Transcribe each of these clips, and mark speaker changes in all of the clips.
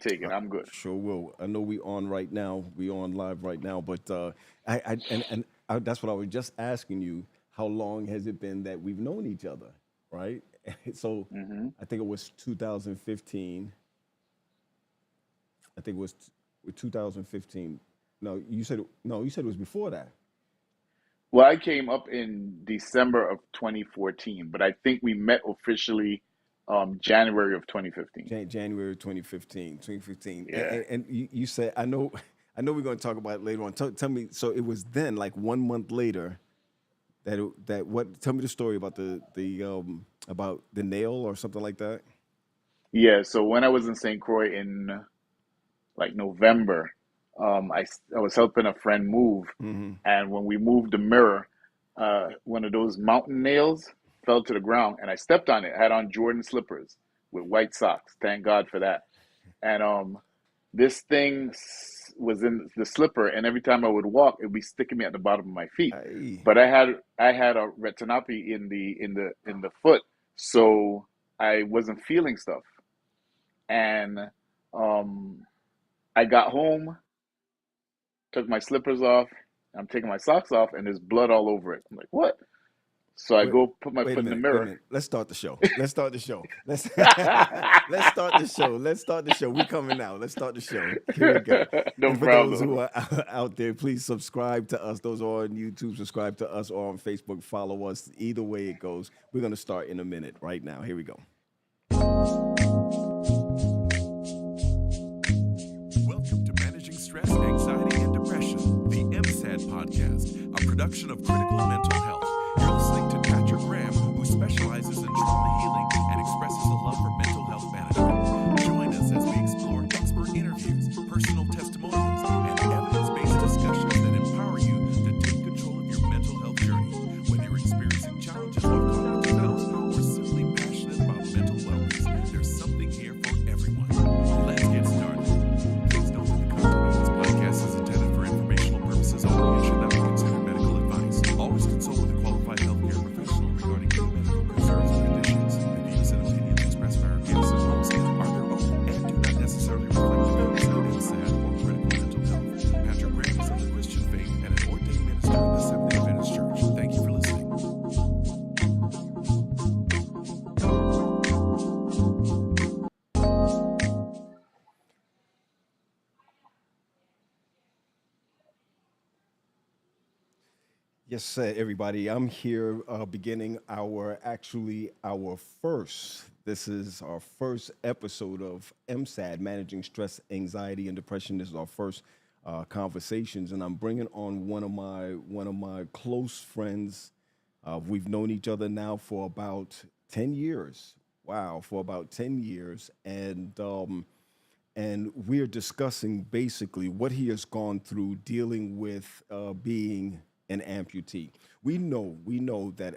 Speaker 1: to take it. I'm good.
Speaker 2: Sure will. I know we on right now. We on live right now, but that's what I was just asking you. How long has it been that we've known each other, right? So,
Speaker 1: Hmm.
Speaker 2: I think it was 2015. I think it was 2015. No, you said no. You said it was before that.
Speaker 1: Well, I came up in December of 2014, but I think we met officially January of 2015.
Speaker 2: January 2015, 2015.
Speaker 1: Yeah.
Speaker 2: And you said, I know, I know we're going to talk about it later on. Tell me, so it was then, like 1 month later, that what? Tell me the story about the about the nail or something like that.
Speaker 1: Yeah. So when I was in St. Croix in like November, I was helping a friend move,
Speaker 2: Mm-hmm.
Speaker 1: and when we moved the mirror, one of those mountain nails fell to the ground, and I stepped on it. I had on Jordan slippers with white socks. Thank God for that. And this thing was in the slipper, and every time I would walk, it would be sticking me at the bottom of my feet.
Speaker 2: Hey,
Speaker 1: But I had a retinopathy in the foot, so I wasn't feeling stuff. And um, I got home, took my slippers off. I'm taking my socks off, and there's blood all over it. I'm like, what? So I
Speaker 2: wait,
Speaker 1: go put my
Speaker 2: wait a
Speaker 1: foot in the
Speaker 2: minute, wait a
Speaker 1: mirror.
Speaker 2: minute. Let's start the show. Let's start the show. Let's let's start the show. Let's start the show. We coming now. Let's start the show. Here we go.
Speaker 1: No
Speaker 2: And for those
Speaker 1: problem.
Speaker 2: who are out there, please subscribe to us. Those who are on YouTube, subscribe to us, or on Facebook, follow us. Either way it goes, we're gonna start in a minute. Right now, here we go.
Speaker 3: Welcome to Managing Stress, Anxiety, and Depression, the MSAD podcast, a production of Critical Mental Health. You're listening to Patrick Graham, who specializes in trauma healing and expresses a love for mental health management. Join us as we explore expert interviews, personal testimonials, and evidence-based discussions that empower you to take control of your mental health journey. Whether you're experiencing challenges with cognitive health or simply passionate about mental wellness, there's something here for everyone. Let's get started. Please note that the content of this podcast is intended for informational purposes only and should not be considered medical advice. Always consult with a qualified healthcare professional regarding any medical concerns or conditions. The views and opinions expressed by our guests and hosts are their own and do not necessarily reflect the views of MSAD or Critical Mental Health. Patrick Graham is of the Christian faith and an ordained minister in the Seventh-day Adventist Church. Thank you for listening.
Speaker 2: Yes, sir, everybody. I'm here beginning our first. This is our first episode of MSAD, Managing Stress, Anxiety, and Depression. This is our first conversations, and I'm bringing on one of my close friends. We've known each other now for about 10 years. Wow, for about 10 years, and we're discussing basically what he has gone through dealing with being an amputee. We know that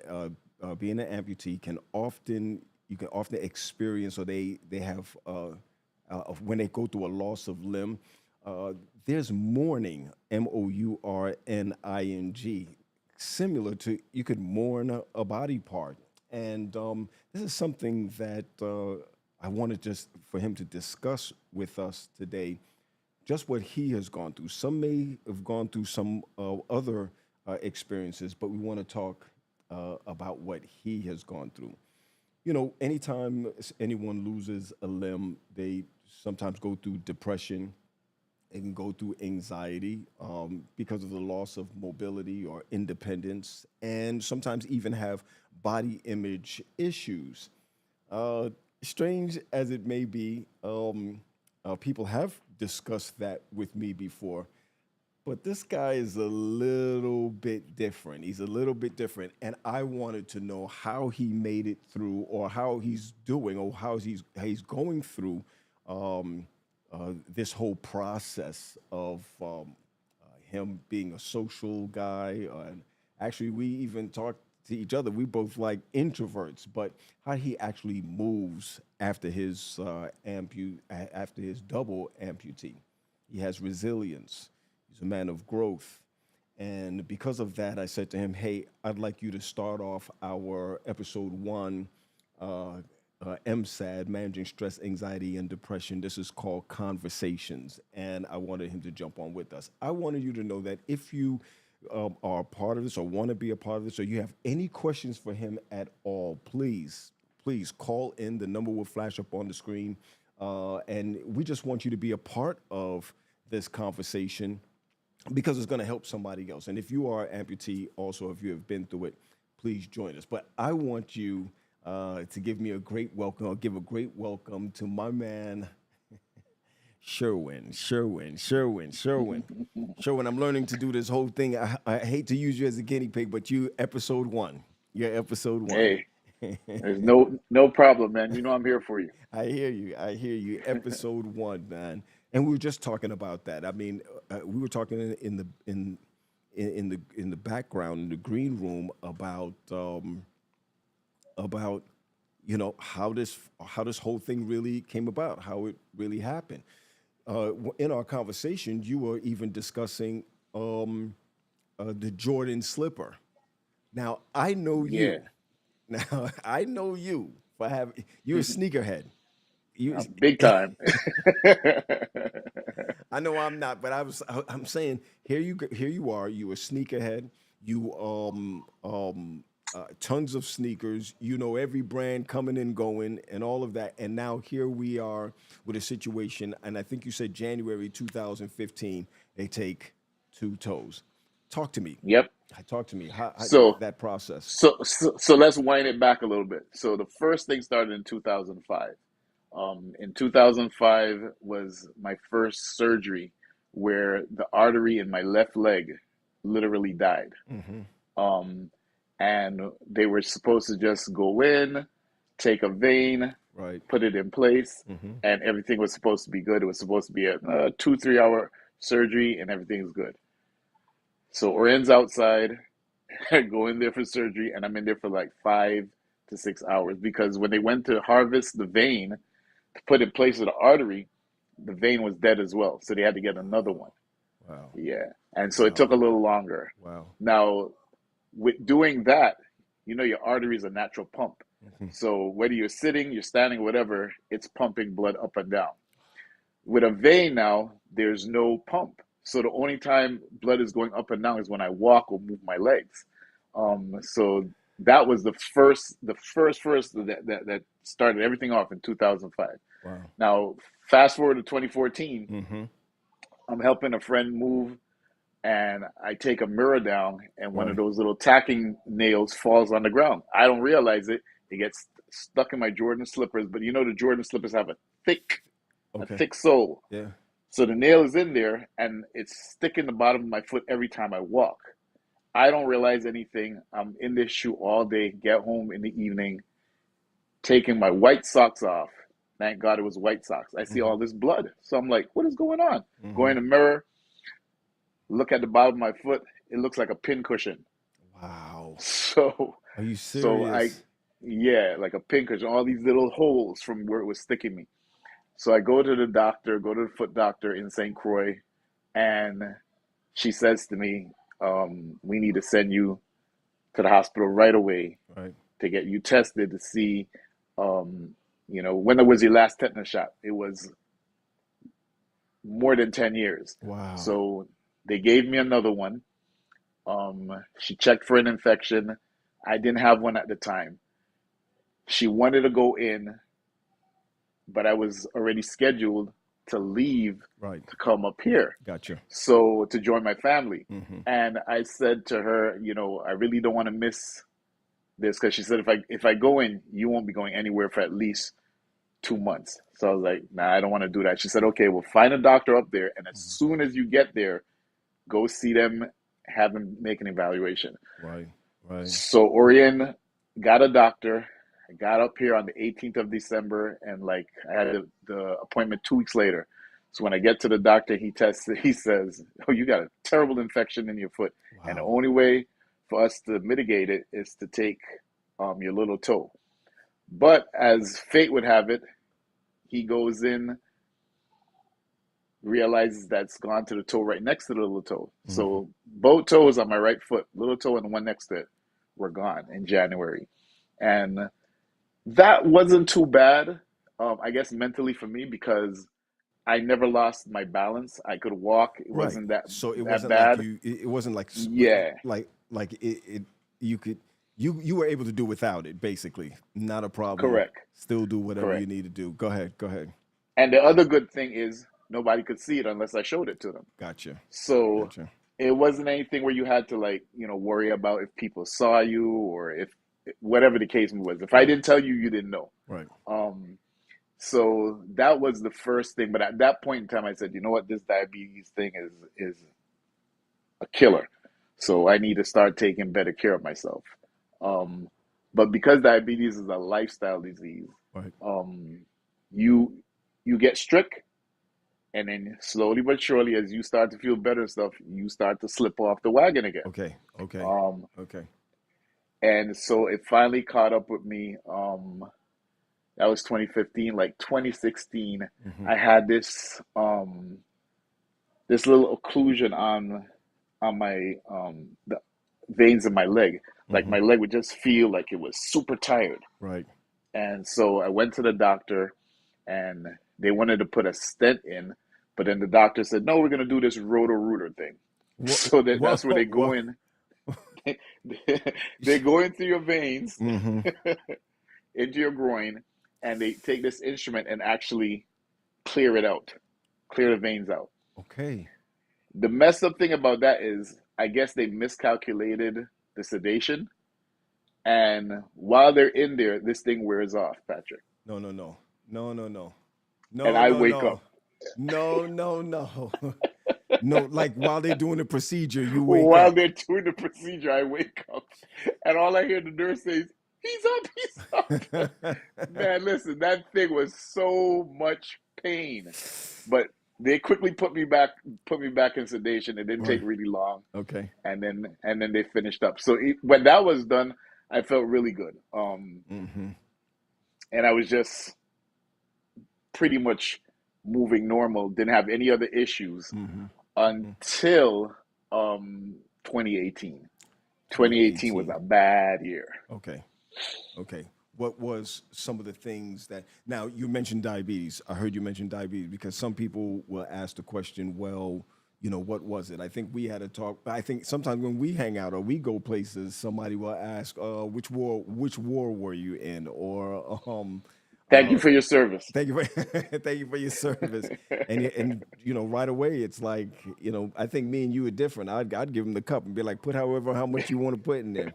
Speaker 2: being an amputee can often you can often experience, or they have when they go through a loss of limb. There's mourning, mourning, similar to you could mourn a body part, and this is something that I wanted just for him to discuss with us today, just what he has gone through. Some may have gone through some other experiences, but we want to talk about what he has gone through. You know, anytime anyone loses a limb, they sometimes go through depression. They can go through anxiety because of the loss of mobility or independence, and sometimes even have body image issues. Uh, Strange as it may be, people have discussed that with me before, but this guy is a little bit different. He's a little bit different, and I wanted to know how he made it through, or how he's doing, or how he's going through this whole process of him being a social guy. And actually, we even talked to each other. We both like introverts, but how he actually moves after his after his double amputee. He has resilience. He's a man of growth. And because of that, I said to him, "Hey, I'd like you to start off our episode one, uh, MSAD, Managing Stress, Anxiety, and Depression. This is called Conversations, and I wanted him to jump on with us. I wanted you to know that if you are a part of this or want to be a part of this or you have any questions for him at all, please call in. The number will flash up on the screen. And we just want you to be a part of this conversation because it's going to help somebody else. And if you are an amputee, also, if you have been through it, please join us. But I want you to give me a great welcome, or give a great welcome to my man, Sherwin. Sherwin, I'm learning to do this whole thing. I hate to use you as a guinea pig, but you, episode one. You're episode one.
Speaker 1: Hey, there's no problem, man. You know I'm here for you.
Speaker 2: I hear you. Episode one, man. And we were just talking about that. I mean, we were talking in the background in the green room about how this whole thing really came about, how it really happened. In our conversation, you were even discussing the Jordan slipper. Now I know you.
Speaker 1: Yeah.
Speaker 2: Now I know you for having you're a sneakerhead.
Speaker 1: Big time.
Speaker 2: I know I'm not, but I'm saying here you are. You a sneakerhead. You tons of sneakers. You know every brand coming and going and all of that. And now here we are with a situation. And I think you said January 2015. They take 2 toes. Talk to me.
Speaker 1: Yep.
Speaker 2: Talk to me. How
Speaker 1: So
Speaker 2: that process?
Speaker 1: so let's wind it back a little bit. So the first thing started in 2005. In 2005 was my first surgery where the artery in my left leg literally died. And they were supposed to just go in, take a vein,
Speaker 2: Right.
Speaker 1: put it in place, and everything was supposed to be good. It was supposed to be a 2-3 hour surgery, and everything is good. So Orien's outside, I go in there for surgery, and I'm in there for like 5 to 6 hours because when they went to harvest the vein to put in place of the artery, the vein was dead as well. So they had to get another one.
Speaker 2: Wow.
Speaker 1: Yeah. And so it took a little longer.
Speaker 2: Wow.
Speaker 1: Now, with doing that, your artery is a natural pump. So whether you're sitting, you're standing, whatever, it's pumping blood up and down. With a vein now, there's no pump. So the only time blood is going up and down is when I walk or move my legs. So that was the first that started everything off in 2005.
Speaker 2: Wow.
Speaker 1: Now, fast forward to 2014, I'm helping a friend move, and I take a mirror down, and one of those little tacking nails falls on the ground. I don't realize it. It gets stuck in my Jordan slippers, but the Jordan slippers have a thick sole.
Speaker 2: Yeah.
Speaker 1: So the nail is in there, and it's sticking the bottom of my foot every time I walk. I don't realize anything. I'm in this shoe all day, get home in the evening, taking my white socks off. Thank God it was white socks. I see all this blood. So I'm like, what is going on? Go in the mirror, look at the bottom of my foot. It looks like a pin cushion.
Speaker 2: Wow.
Speaker 1: So
Speaker 2: are you serious?
Speaker 1: Like a pin cushion, all these little holes from where it was sticking me. So I go to the foot doctor in St. Croix, and she says to me, we need to send you to the hospital right away to get you tested to see, when was your last tetanus shot? It was more than 10 years.
Speaker 2: Wow.
Speaker 1: So they gave me another one. She checked for an infection. I didn't have one at the time. She wanted to go in, but I was already scheduled to leave to come up here.
Speaker 2: Gotcha.
Speaker 1: So to join my family. And I said to her, I really don't want to miss this, because she said, if I go in, you won't be going anywhere for at least 2 months. So I was like, nah, I don't want to do that. She said, okay, we'll find a doctor up there, and as soon as you get there, go see them, have them make an evaluation.
Speaker 2: Right.
Speaker 1: So Orion got a doctor. I got up here on the 18th of December, and I had the appointment 2 weeks later. So when I get to the doctor, he says, oh, you got a terrible infection in your foot. Wow. And the only way for us to mitigate it is to take your little toe. But as fate would have it, he goes in, realizes that's gone to the toe right next to the little toe. So both toes on my right foot, little toe and the one next to it, were gone in January. And That wasn't too bad, I guess mentally for me because I never lost my balance. I could walk. It
Speaker 2: Right.
Speaker 1: wasn't that
Speaker 2: So it
Speaker 1: that
Speaker 2: wasn't like
Speaker 1: bad.
Speaker 2: you. It wasn't like
Speaker 1: Yeah,
Speaker 2: like it. You could you were able to do without it. Basically, not a problem.
Speaker 1: correct,
Speaker 2: Still do whatever you
Speaker 1: correct.
Speaker 2: need to do. Go ahead. Go ahead.
Speaker 1: And the other good thing is nobody could see it unless I showed it to them.
Speaker 2: Gotcha.
Speaker 1: So
Speaker 2: Gotcha.
Speaker 1: it wasn't anything where you had to like, worry about if people saw you or if whatever the case was. If I
Speaker 2: Right.
Speaker 1: didn't tell you, you didn't know.
Speaker 2: Right.
Speaker 1: Um, so that was the first thing. But at that point in time, I said, you know what, this diabetes thing is a killer. So I need to start taking better care of myself. Um, but because diabetes is a lifestyle disease,
Speaker 2: Right.
Speaker 1: um, you you get strict, and then slowly but surely, as you start to feel better and stuff, you start to slip off the wagon again.
Speaker 2: Okay. Okay.
Speaker 1: Um,
Speaker 2: Okay.
Speaker 1: and so it finally caught up with me. That was 2015. Like 2016,
Speaker 2: Mm-hmm.
Speaker 1: I had this little occlusion on my the veins in my leg. Like
Speaker 2: Mm-hmm.
Speaker 1: my leg would just feel like it was super tired.
Speaker 2: Right.
Speaker 1: And so I went to the doctor, and they wanted to put a stent in, but then the doctor said, "No, we're going to do this roto-rooter thing."
Speaker 2: What?
Speaker 1: So that's where they go
Speaker 2: What?
Speaker 1: in. They go into your veins,
Speaker 2: Mm-hmm.
Speaker 1: into your groin, and they take this instrument and actually clear it out, clear the veins out.
Speaker 2: Okay.
Speaker 1: The messed up thing about that is, I guess they miscalculated the sedation, and while they're in there, this thing wears off, Patrick,
Speaker 2: No. No. No. No. No. No.
Speaker 1: and
Speaker 2: No.
Speaker 1: I
Speaker 2: No.
Speaker 1: wake up.
Speaker 2: No. No. No. No. No. Like while they're doing the procedure, you wake
Speaker 1: While
Speaker 2: up.
Speaker 1: they're doing the procedure, I wake up, and all I hear the nurse say is, "He's up, he's up." Man, listen, that thing was so much pain, but they quickly put me back in sedation. It didn't take
Speaker 2: Right.
Speaker 1: really long,
Speaker 2: Okay.
Speaker 1: and then they finished up. So when that was done, I felt really good.
Speaker 2: Mm-hmm.
Speaker 1: And I was just pretty much moving normal. Didn't have any other issues
Speaker 2: Mm-hmm. Mm-hmm.
Speaker 1: until 2018. 2018 was
Speaker 2: 2018.
Speaker 1: a bad year.
Speaker 2: Okay. Okay. What was some of the things that now you mentioned diabetes? I heard you mention diabetes because some people will ask the question, well, what was it? I think we had a talk. I think sometimes when we hang out or we go places, somebody will ask, which war were you in? Or
Speaker 1: Thank you
Speaker 2: uh,
Speaker 1: for your service.
Speaker 2: thank you for thank you for your service. And right away it's like, I think me and you are different. I'd give them the cup and be like, put however how much you want to put in there.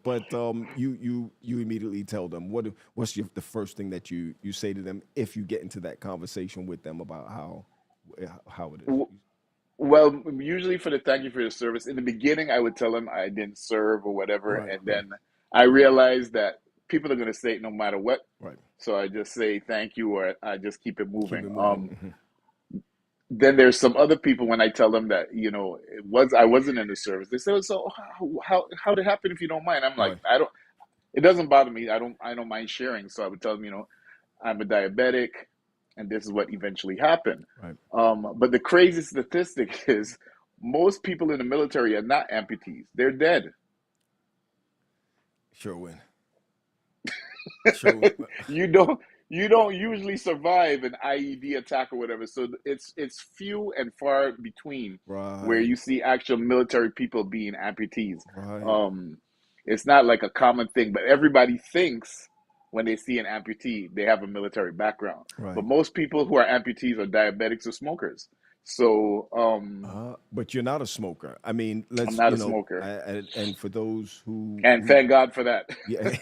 Speaker 2: But you immediately tell them what's the first thing that you say to them if you get into that conversation with them about how it is.
Speaker 1: Well, usually for the thank you for your service, in the beginning, I would tell them I didn't serve or whatever.
Speaker 2: Right,
Speaker 1: And
Speaker 2: right,
Speaker 1: then I realized that people are going to say it no matter what.
Speaker 2: right.
Speaker 1: So I just say thank you, or I just keep it
Speaker 2: Keep
Speaker 1: moving.
Speaker 2: it moving. Hmm.
Speaker 1: Then there's some other people when I tell them that, I wasn't in the service. They say, so how did it happen if you don't mind? I'm like,
Speaker 2: Right,
Speaker 1: I don't, it doesn't bother me. I don't mind sharing. So I would tell them, I'm a diabetic, and this is what eventually happened.
Speaker 2: right.
Speaker 1: But the crazy statistic is most people in the military are not amputees. They're dead.
Speaker 2: Sherwin. Sherwin.
Speaker 1: you don't you don't usually survive an IED attack or whatever. So it's few and far between where
Speaker 2: Right,
Speaker 1: you see actual military people being amputees.
Speaker 2: right,
Speaker 1: Um, it's not like a common thing, but everybody thinks when they see an amputee, they have a military background. But
Speaker 2: right.
Speaker 1: most people who are amputees are diabetics or smokers. So
Speaker 2: But you're not a smoker. I mean,
Speaker 1: I'm
Speaker 2: let's
Speaker 1: not a smoker,
Speaker 2: and for those
Speaker 1: and thank God for that.
Speaker 2: yeah,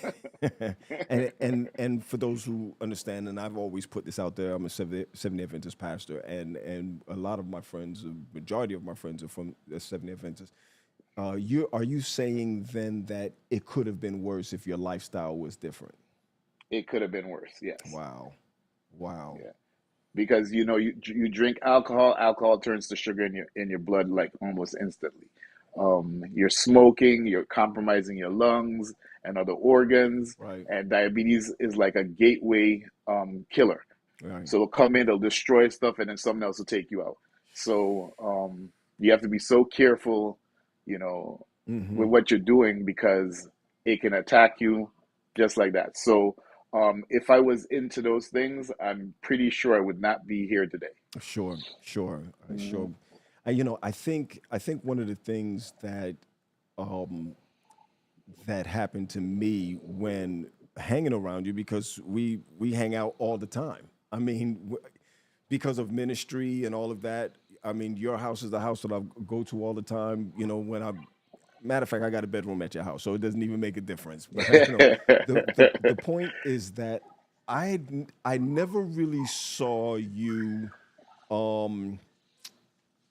Speaker 2: and for those who understand, and I've always put this out there, I'm a Seventh-day Adventist pastor, and a lot of my friends, a majority of my friends are from the Seventh-day Adventist. Are you saying then that it could have been worse if your lifestyle was different?
Speaker 1: It could have been worse, yes.
Speaker 2: Wow, wow,
Speaker 1: Yeah. Because you drink alcohol, alcohol turns to sugar in your blood like almost instantly. You're smoking, you're compromising your lungs and other organs,
Speaker 2: right,
Speaker 1: and diabetes is like a gateway killer.
Speaker 2: right.
Speaker 1: So it'll come in, it'll destroy stuff, and then something else will take you out. So you have to be so careful, you know,
Speaker 2: Mm-hmm.
Speaker 1: with what you're doing because it can attack you just like that. So if I was into those things, I'm pretty sure I would not be here today.
Speaker 2: Sure, sure, sure.
Speaker 1: Mhm.
Speaker 2: I think one of the things um, that happened to me when hanging around you, because we hang out all the time. I mean, because of ministry and all of that. I mean, your house is the house that I go to all the time. When I matter of fact, I got a bedroom at your house, so it doesn't even make a difference. But the point is that I never really saw you, um,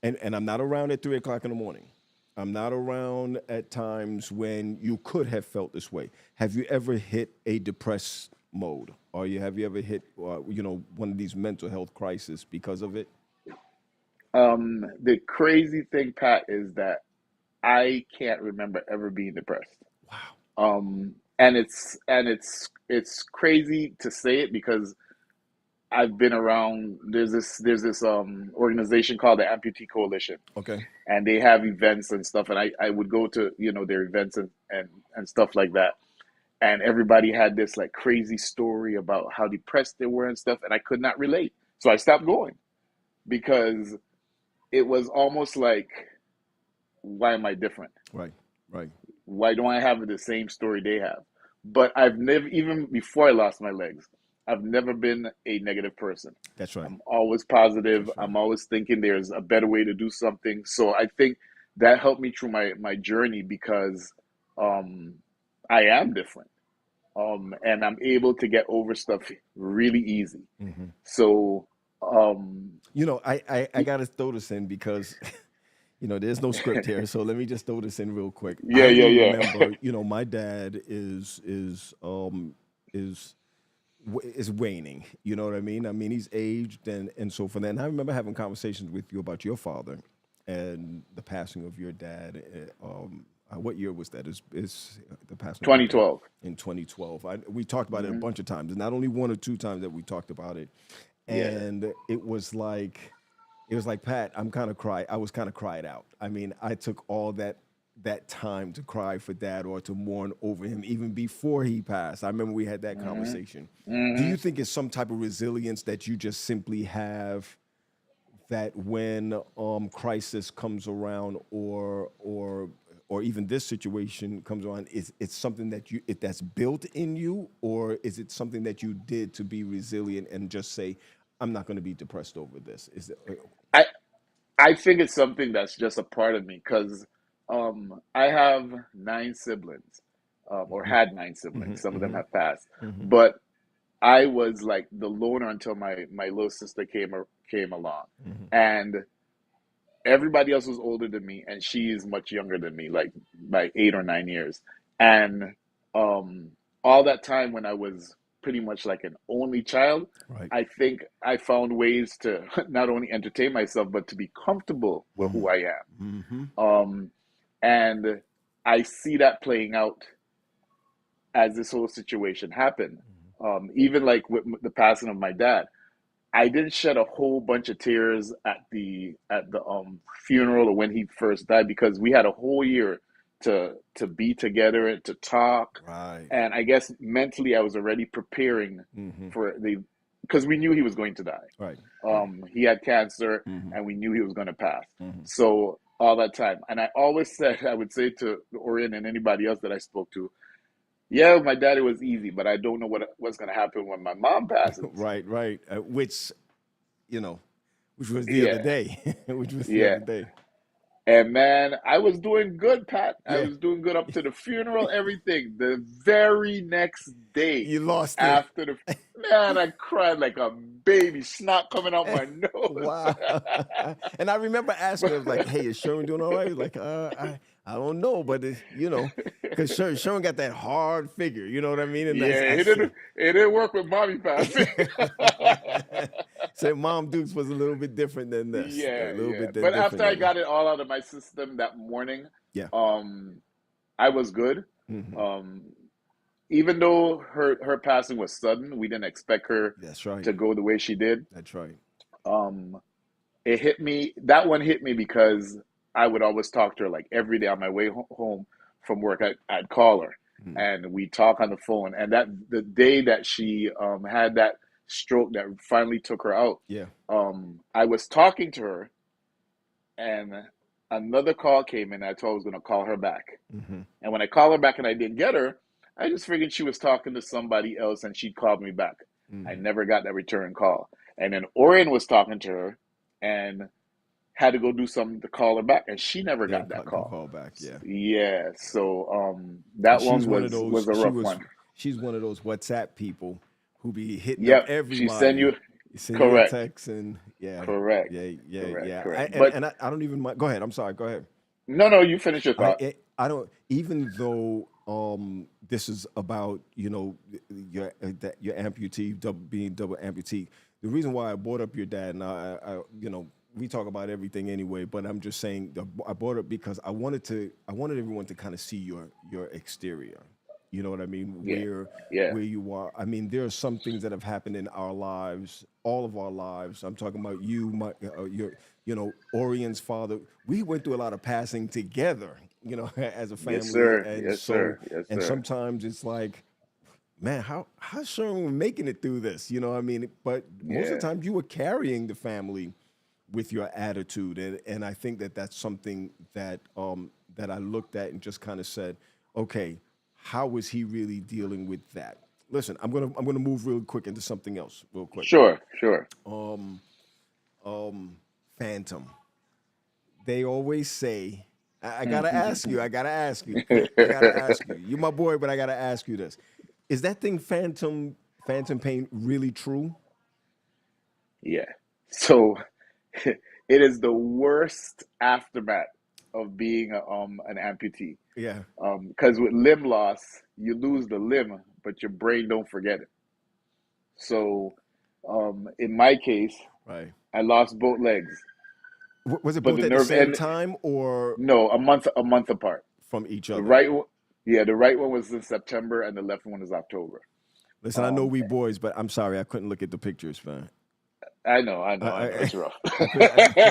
Speaker 2: and I'm not around at 3 o'clock in the morning. I'm not around at times when you could have felt this way. Have you ever hit a depressed mode, or have you ever hit one of these mental health crises because of it?
Speaker 1: The crazy thing, Pat, is that I can't remember ever being depressed.
Speaker 2: Wow.
Speaker 1: And it's crazy to say it because I've been around. There's this organization called the Amputee Coalition,
Speaker 2: Okay.
Speaker 1: and they have events and stuff. And I would go to their events and stuff like that. And everybody had this like crazy story about how depressed they were and stuff, and I could not relate. So I stopped going because it was almost like, why am I different?
Speaker 2: Right. Right.
Speaker 1: Why don't I have the same story they have? But I've never, even before I lost my legs, I've never been a negative person.
Speaker 2: That's right.
Speaker 1: I'm always positive.
Speaker 2: That's right.
Speaker 1: I'm always thinking there's a better way to do something. So I think that helped me through my journey because um, I am different. And I'm able to get over stuff really easy.
Speaker 2: Hmm.
Speaker 1: So, um,
Speaker 2: I got to throw this in because there's no script here, so let me just throw this in real quick.
Speaker 1: yeah,
Speaker 2: I
Speaker 1: yeah, yeah.
Speaker 2: remember, my dad is is waning. You know what I mean? I mean, he's aged and so forth. And I remember having conversations with you about your father and the passing of your dad. What year was that? Is the passing of your dad
Speaker 1: 2012.
Speaker 2: in 2012? We talked about it a
Speaker 1: Hmm.
Speaker 2: bunch of times, not only one or two times that we talked about it,
Speaker 1: Yeah.
Speaker 2: and it was like Pat. I was kind of cried out. I mean, I took all that time to cry for dad or to mourn over him even before he passed. I remember we had that
Speaker 1: Hmm.
Speaker 2: conversation. Do
Speaker 1: Hmm.
Speaker 2: you think it's some type of resilience that you just simply have, that when crisis comes around, or even this situation comes around, it's something that's built in you, or is it something that you did to be resilient and just say, I'm not going to be depressed over this? Is it?
Speaker 1: I I think it's something that's just a part of me because I have 9 siblings, or had 9 siblings. Some of them
Speaker 2: Hmm.
Speaker 1: have passed,
Speaker 2: Hmm.
Speaker 1: but I was like the loner until my little sister came along,
Speaker 2: Hmm.
Speaker 1: and everybody else was older than me, and she is much younger than me, like by 8 or 9 years. And um, all that time when I was pretty much like an only child,
Speaker 2: Right.
Speaker 1: I think I found ways to not only entertain myself, but to be comfortable with who I
Speaker 2: Mm-hmm.
Speaker 1: am. And I see that playing out as this whole situation happened. Even like with the passing of my dad, I didn't shed a whole bunch of tears at the funeral or when he first died because we had a whole year to be together and to talk.
Speaker 2: Right.
Speaker 1: And I guess mentally I was already preparing
Speaker 2: Hmm.
Speaker 1: for the because we knew he was going to die.
Speaker 2: Right. Right.
Speaker 1: He had cancer
Speaker 2: Hmm.
Speaker 1: and we knew he was going to pass.
Speaker 2: Hmm.
Speaker 1: So all that time, and I always said I would say to Orion and anybody else that I spoke to, yeah, my daddy was easy, but I don't know what's going to happen when my mom passes.
Speaker 2: Right. Right. You know, which was the other
Speaker 1: Yeah,
Speaker 2: day, which was the
Speaker 1: yeah.
Speaker 2: other day.
Speaker 1: And man, I was doing good, Pat. I
Speaker 2: Yeah,
Speaker 1: was doing good up to the funeral, everything. The very next day
Speaker 2: you lost it.
Speaker 1: after the man, I cried like a baby, snot coming out my nose.
Speaker 2: Wow. And I remember asking, I was like, "Hey, is Sherwin doing all right?" He was like, I don't know, but because Sherwin got that hard figure, you know what I mean?" And
Speaker 1: Yeah,
Speaker 2: I said,
Speaker 1: it didn't work with mommy passing.
Speaker 2: said, "Mom Dukes was a little bit different than this, a
Speaker 1: Yeah,
Speaker 2: little
Speaker 1: yeah.
Speaker 2: bit than
Speaker 1: But after
Speaker 2: different
Speaker 1: I
Speaker 2: than."
Speaker 1: got it all out of my system that morning,
Speaker 2: Yeah.
Speaker 1: um, I was good.
Speaker 2: Hmm.
Speaker 1: Um, Even though her passing was sudden, we didn't expect her
Speaker 2: That's right.
Speaker 1: to go the way she did.
Speaker 2: That's right.
Speaker 1: Um, it hit me. That one hit me because I would always talk to her like every day on my way home from work. I'd call her,
Speaker 2: Mhm.
Speaker 1: and we talk on the phone. And that the day that she had that stroke that finally took her out,
Speaker 2: Yeah.
Speaker 1: I was talking to her, and another call came in. I told her I was going to call her back.
Speaker 2: Hmm.
Speaker 1: And when I called her back and I didn't get her, I just figured she was talking to somebody else and she'd called me back. I
Speaker 2: Hmm.
Speaker 1: never got that return call. And then Orion was talking to her and had to go do something to call her back, and she never got that
Speaker 2: Can
Speaker 1: call.
Speaker 2: call back. Yeah.
Speaker 1: Yeah, so
Speaker 2: And
Speaker 1: that
Speaker 2: she's
Speaker 1: one
Speaker 2: one of
Speaker 1: was
Speaker 2: those.
Speaker 1: a rough one.
Speaker 2: She's one of those WhatsApp people who be hitting up
Speaker 1: Yep, she send
Speaker 2: everybody.
Speaker 1: you
Speaker 2: You send you a
Speaker 1: correct,
Speaker 2: text and yeah,
Speaker 1: correct,
Speaker 2: yeah.
Speaker 1: correct.
Speaker 2: And
Speaker 1: But
Speaker 2: I don't even mind. Go ahead. I'm sorry. Go ahead.
Speaker 1: no, no, you finish your thought.
Speaker 2: I don't, even though this is about, your that your amputee being double amputee. The reason why I brought up your dad, and we talk about everything anyway, but I'm just saying I brought up because I wanted everyone to kind of see your exterior. You know what I mean?
Speaker 1: Yeah, yeah,
Speaker 2: Where you are. I mean, there are some things that have happened in our lives, all of our lives. I'm talking about you, Orion's father. We went through a lot of passing together, as a
Speaker 1: yes,
Speaker 2: family,
Speaker 1: sir,
Speaker 2: and
Speaker 1: yes,
Speaker 2: so
Speaker 1: sir, yes,
Speaker 2: and
Speaker 1: sir.
Speaker 2: sometimes it's like, man, how's Sherwin making it through this? You know what I mean? But most of
Speaker 1: Yeah,
Speaker 2: the time, you were carrying the family with your attitude, and I think that that's something that I looked at and just kind of said, okay, how is he really dealing with that? Listen, I'm gonna move real quick into something else, real quick.
Speaker 1: sure, sure.
Speaker 2: Phantom. They always say, I gotta ask you, I gotta ask you, I gotta ask you. You're my boy, but I gotta ask you this: is that thing phantom pain really true?
Speaker 1: Yeah. So it is the worst aftermath of being an amputee.
Speaker 2: Yeah,
Speaker 1: Because with limb loss, you lose the limb, but your brain don't forget it. So, in my case,
Speaker 2: right.
Speaker 1: I lost both legs,
Speaker 2: Was it
Speaker 1: but
Speaker 2: both
Speaker 1: the
Speaker 2: at the
Speaker 1: nerve
Speaker 2: same
Speaker 1: end.
Speaker 2: time or
Speaker 1: No, a month apart.
Speaker 2: from each
Speaker 1: The
Speaker 2: other?
Speaker 1: right one, yeah, the right one was in September, and the left one is October.
Speaker 2: Listen, I know
Speaker 1: Um,
Speaker 2: we boys, but I'm sorry I couldn't look at the pictures, man.
Speaker 1: I know,
Speaker 2: I
Speaker 1: it's rough.
Speaker 2: I could,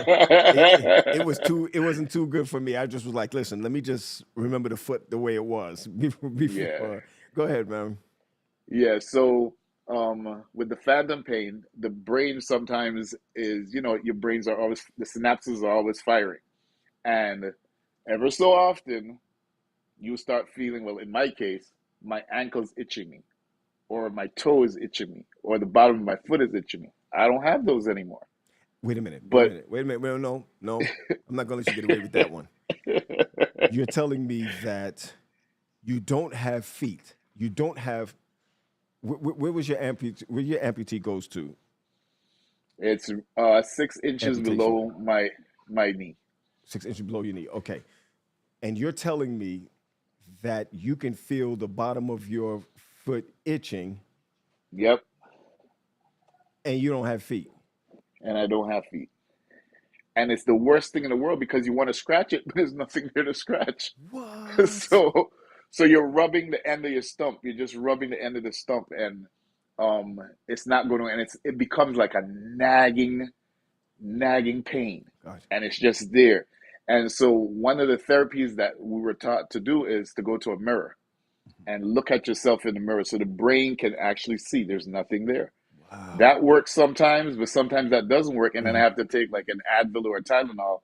Speaker 2: it was too. It wasn't too good for me. I just was like, listen, let me just remember the foot the way it was before.
Speaker 1: Yeah,
Speaker 2: Go ahead, man.
Speaker 1: yeah. So, with the phantom pain, the brain sometimes is, your brains are always, the synapses are always firing, and ever so often you start feeling, well, in my case, my ankle's itching me, or my toe is itching me, or the bottom of my foot is itching me. I don't have those anymore.
Speaker 2: Wait a minute. Wait a
Speaker 1: But
Speaker 2: minute. Wait a minute. Well, no, no. I'm not gonna let you get away with that one. You're telling me that you don't have feet. You don't have. Where was your amputee? Where your amputee goes to?
Speaker 1: it's 6 inches
Speaker 2: Amputation.
Speaker 1: below my knee.
Speaker 2: 6 inches below your knee. Okay. And you're telling me that you can feel the bottom of your foot itching
Speaker 1: Yep,
Speaker 2: and you don't have feet.
Speaker 1: and I don't have feet. And it's the worst thing in the world because you want to scratch it, but there's nothing there to scratch.
Speaker 2: What?
Speaker 1: so so you're rubbing the end of your stump. You're just rubbing the end of the stump, and it's not going to, and it becomes like a nagging pain,
Speaker 2: God.
Speaker 1: and it's just there. And so one of the therapies that we were taught to do is to go to a mirror and look at yourself in the mirror so the brain can actually see there's nothing there.
Speaker 2: Wow.
Speaker 1: That works sometimes, but sometimes that doesn't work, and then I
Speaker 2: Mhm.
Speaker 1: have to take like an Advil or a Tylenol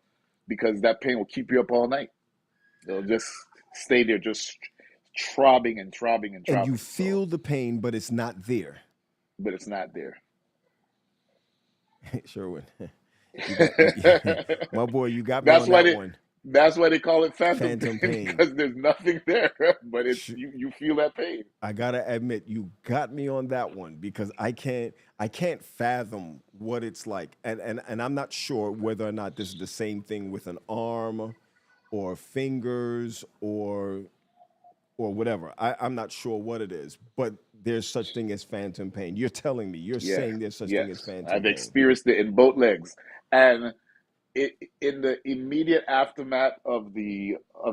Speaker 1: because that pain will keep you up all night. It'll just stay there, just throbbing and throbbing and
Speaker 2: And you
Speaker 1: throbbing. So,
Speaker 2: feel the pain, but it's not there.
Speaker 1: but it's not there.
Speaker 2: Sherwin, my boy, you got me
Speaker 1: that's
Speaker 2: on
Speaker 1: why
Speaker 2: that
Speaker 1: they
Speaker 2: one.
Speaker 1: that's why they call it phantom
Speaker 2: Phantom
Speaker 1: pain
Speaker 2: pain.
Speaker 1: because there's nothing there, but it's
Speaker 2: Sh-
Speaker 1: you feel that pain.
Speaker 2: I gotta admit, you got me on that one because I can't fathom what it's like, and I'm not sure whether or not this is the same thing with an arm, or fingers, or whatever. I'm not sure what it is, but there's such thing as phantom pain. You're telling me, you're
Speaker 1: Yeah,
Speaker 2: saying there's such thing as
Speaker 1: yes,
Speaker 2: phantom
Speaker 1: I've
Speaker 2: pain.
Speaker 1: experienced it in both legs, and in the immediate aftermath of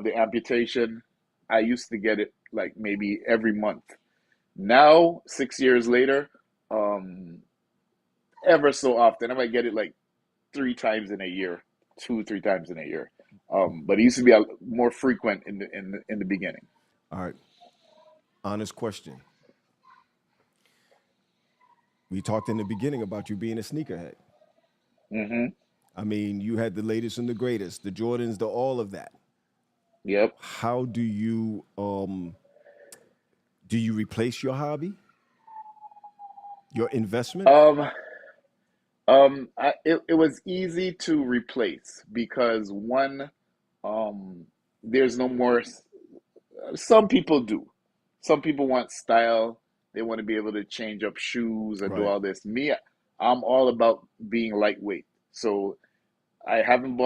Speaker 1: the amputation, I used to get it like maybe every month. Now, 6 years later, um, ever so often, I might get it like 3 times in a year, 2, 3 times in a year. But it used to be more frequent in the beginning.
Speaker 2: All right. Honest question. We talked in the beginning about you being a sneakerhead.
Speaker 1: Hmm.
Speaker 2: I mean, you had the latest and the greatest, the Jordans, the all of that.
Speaker 1: Yep.
Speaker 2: How do you replace your hobby, your investment?
Speaker 1: Um, it was easy to replace because one, um, there's no more. Some people do. Some people want style. They want to be able to change up shoes and do
Speaker 2: Right.
Speaker 1: all this. Me, I'm all about being lightweight. So I haven't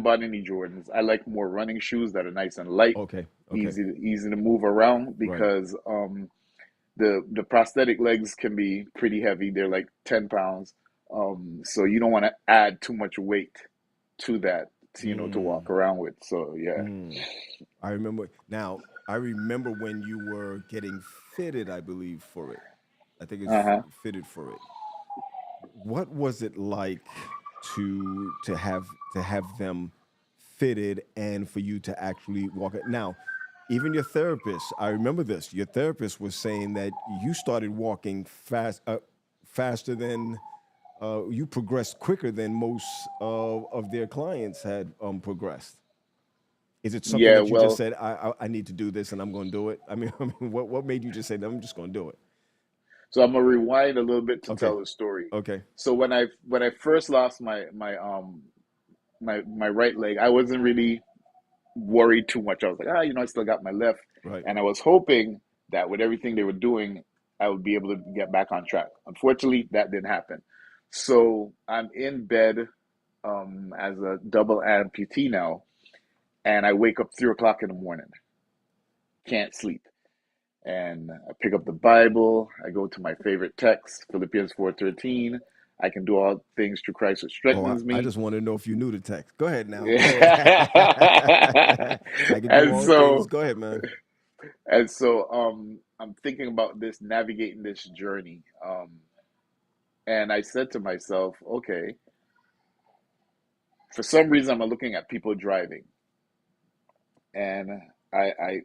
Speaker 1: bought any Jordans. I like more running shoes that are nice and light,
Speaker 2: Okay. Okay.
Speaker 1: easy to move around
Speaker 2: Right.
Speaker 1: because the prosthetic legs can be pretty heavy. They're like 10 pounds. So you don't want to add too much weight to that to
Speaker 2: Mm,
Speaker 1: walk around with. So yeah.
Speaker 2: mm. I remember now. I remember when you were getting fitted, I believe, for it. I think it's
Speaker 1: Uh-huh.
Speaker 2: fitted for it. What was it like to have them fitted and for you to actually walk it? Now, even your therapist, I remember this. Your therapist was saying that you started walking faster than you progressed quicker than most of their clients had progressed. Is it something
Speaker 1: Yeah,
Speaker 2: that you just
Speaker 1: well,
Speaker 2: said, I need to do this and I'm going to do it? I mean, what made you just say, I'm just going to do it?
Speaker 1: so I'm gonna rewind a little bit to
Speaker 2: Okay.
Speaker 1: tell the story.
Speaker 2: Okay.
Speaker 1: So when I first lost my right leg, I wasn't really worried too much. I was like, I still got my left,
Speaker 2: Right.
Speaker 1: and I was hoping that with everything they were doing, I would be able to get back on track. Unfortunately, that didn't happen. So I'm in bed as a double amputee now, and I wake up 3 o'clock in the morning, can't sleep. And I pick up the Bible. I go to my favorite text, Philippians 4:13. I can do all things through Christ who
Speaker 2: Oh, I,
Speaker 1: strengthens
Speaker 2: I
Speaker 1: me.
Speaker 2: just want to know if you knew the text. Go ahead now. Go ahead. I can do
Speaker 1: and
Speaker 2: all things.
Speaker 1: so
Speaker 2: Go ahead, man.
Speaker 1: I'm thinking about this, navigating this journey. And I said to myself, okay, for some reason I'm looking at people driving, and I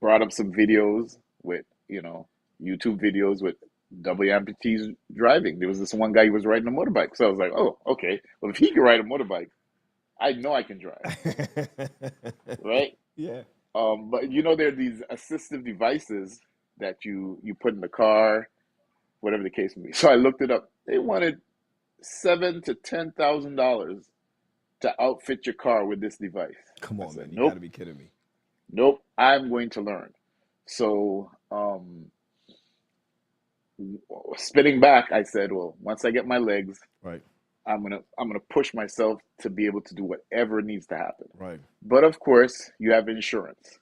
Speaker 1: brought up some videos with YouTube videos with double amputees driving. There was this one guy who was riding a motorbike, so I was like, oh, okay. Well, if he can ride a motorbike, I know I can drive, right?
Speaker 2: Yeah.
Speaker 1: But there are these assistive devices that you put in the car, whatever the case may be. So I looked it up. They wanted $7,000 to $10,000 to outfit your car with this device.
Speaker 2: Come
Speaker 1: I
Speaker 2: on,
Speaker 1: said,
Speaker 2: man. You got to
Speaker 1: nope,
Speaker 2: be kidding me.
Speaker 1: nope. I'm going to learn. So spinning back, I said, well, once I get my legs,
Speaker 2: Right.
Speaker 1: I'm gonna push myself to be able to do whatever needs to happen.
Speaker 2: Right.
Speaker 1: But of course, you have insurance,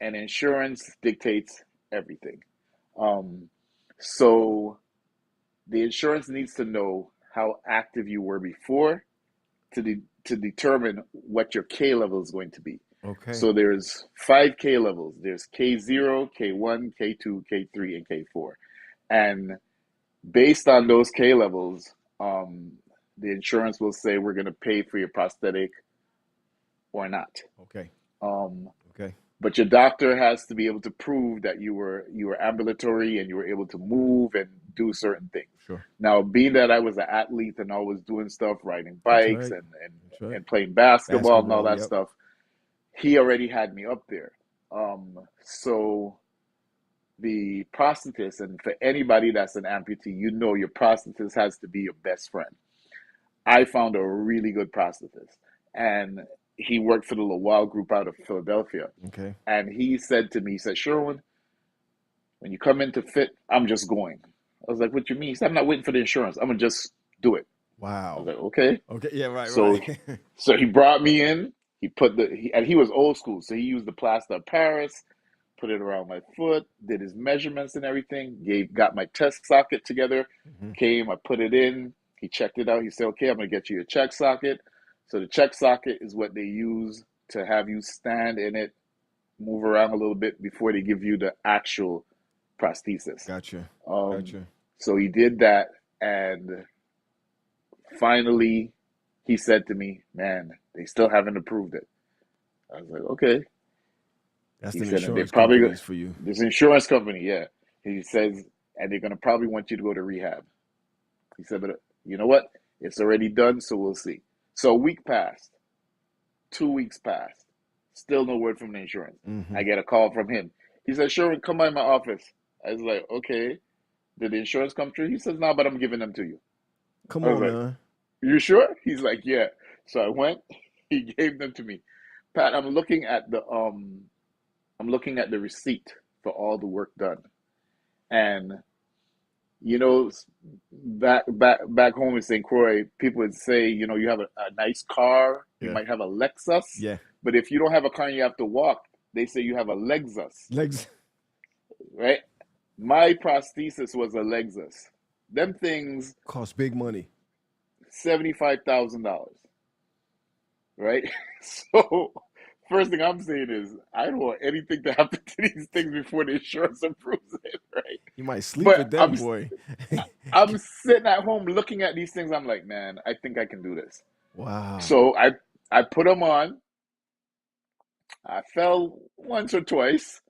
Speaker 1: and insurance dictates everything. Um, so the insurance needs to know how active you were before to determine what your K level is going to be.
Speaker 2: Okay.
Speaker 1: So there's 5 K levels. There's K0, K1, K2, K3, and K4. And based on those K levels, the insurance will say we're going to pay for your prosthetic or not.
Speaker 2: Okay.
Speaker 1: Um,
Speaker 2: Okay.
Speaker 1: but your doctor has to be able to prove that you were ambulatory and you were able to move and do certain things.
Speaker 2: Sure.
Speaker 1: Now, being that I was an athlete and always doing stuff, riding
Speaker 2: That's
Speaker 1: bikes
Speaker 2: right.
Speaker 1: and
Speaker 2: That's right.
Speaker 1: and playing basketball and all
Speaker 2: Basketball.
Speaker 1: that
Speaker 2: Yep.
Speaker 1: stuff, he already had me up there. So the prosthetist, and for anybody that's an amputee, your prosthetist has to be your best friend. I found a really good prosthetist, and he worked for the Lawal Group out of Philadelphia.
Speaker 2: Okay.
Speaker 1: And he said to me, he said, Sherwin, when you come in to fit, I'm just going. I was like, what you mean? He said, I'm not waiting for the insurance. I'm gonna just do it. I was
Speaker 2: Wow.
Speaker 1: like, okay.
Speaker 2: Okay. Yeah. Right.
Speaker 1: So,
Speaker 2: Right.
Speaker 1: so he brought me in. And he was old school, so he used the plaster of Paris, put it around my foot, did his measurements and everything. Got my test socket together.
Speaker 2: hmm
Speaker 1: Came, I put it in. He checked it out. He said, okay, I'm gonna get you a check socket. So the check socket is what they use to have you stand in it, move around a little bit before they give you the actual prosthesis.
Speaker 2: Gotcha.
Speaker 1: Um,
Speaker 2: Gotcha.
Speaker 1: so he did that, and finally, he said to me, "Man, they still haven't approved it." I was like, "Okay."
Speaker 2: That's
Speaker 1: He
Speaker 2: the
Speaker 1: said, and they're
Speaker 2: insurance
Speaker 1: probably
Speaker 2: companies for you.
Speaker 1: this insurance company, yeah. He says, and they're gonna probably want you to go to rehab. He said, but you know what? It's already done, so we'll see. So a week passed, 2 weeks passed, still no word from the insurance.
Speaker 2: Mm-hmm.
Speaker 1: I get a call from him. He said, Sherwin, come by my office. I was like, okay. Did the insurance come through? He says, no, but I'm giving them to you.
Speaker 2: Come
Speaker 1: I was
Speaker 2: on
Speaker 1: like,
Speaker 2: now.
Speaker 1: you sure? He's like, yeah. So I went. He gave them to me. Pat, I'm looking at the receipt for all the work done, and you know, back home in St. Croix, people would say, you know, you have a nice car, you
Speaker 2: Yeah.
Speaker 1: might have a Lexus,
Speaker 2: Yeah.
Speaker 1: but if you don't have a car and you have to walk, they say you have a Lexus,
Speaker 2: Legs
Speaker 1: right? My prosthesis was a Lexus. Them things,
Speaker 2: cost big money.
Speaker 1: $75,000, right? So first thing I'm saying is I don't want anything to happen to these things before the insurance approves it, right?
Speaker 2: You might sleep
Speaker 1: But
Speaker 2: with them, boy.
Speaker 1: I'm sitting at home looking at these things. I'm like, man, I think I can do this.
Speaker 2: Wow.
Speaker 1: So I put them on. I fell once or twice,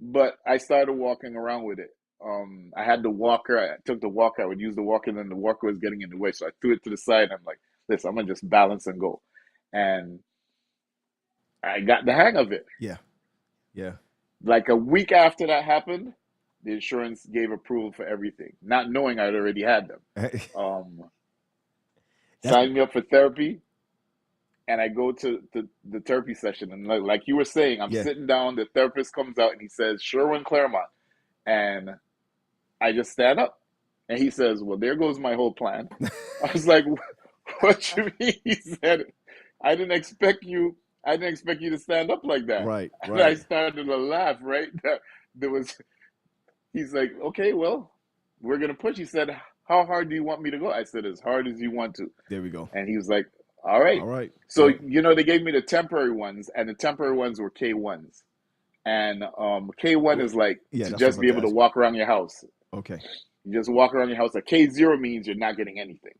Speaker 1: but I started walking around with it. I had the walker. I took the walker. I would use the walker, and then the walker was getting in the way, so I threw it to the side. And I'm like, listen, I'm gonna just balance and go, and I got the hang of it.
Speaker 2: Yeah. Yeah.
Speaker 1: Like a week after that happened, the insurance gave approval for everything, not knowing I'd already had them.
Speaker 2: That's
Speaker 1: Signed me up for therapy, and I go to the therapy session, and like you were saying, I'm
Speaker 2: yeah.
Speaker 1: sitting down. The therapist comes out and he says, "Sherwin Clarmont," and I just stand up, and he says, "Well, there goes my whole plan." I was like, "What you mean?" He said, "I didn't expect you. I didn't expect you to stand up like that."
Speaker 2: Right.
Speaker 1: And I
Speaker 2: Right.
Speaker 1: started to laugh. Right? There was. He's like, "Okay, well, we're gonna push." He said, "How hard do you want me to go?" I said, "As hard as you want to."
Speaker 2: There we go.
Speaker 1: And he was like, all right.
Speaker 2: All right.
Speaker 1: So,
Speaker 2: Yep.
Speaker 1: you know, they gave me the temporary ones, and the temporary ones were K1s. And K1
Speaker 2: Oh,
Speaker 1: is like
Speaker 2: yeah,
Speaker 1: to
Speaker 2: that's what I was
Speaker 1: just be
Speaker 2: about
Speaker 1: able
Speaker 2: to
Speaker 1: to
Speaker 2: ask you.
Speaker 1: walk around your house.
Speaker 2: Okay.
Speaker 1: You just walk around your house. A K0 means you're not getting anything.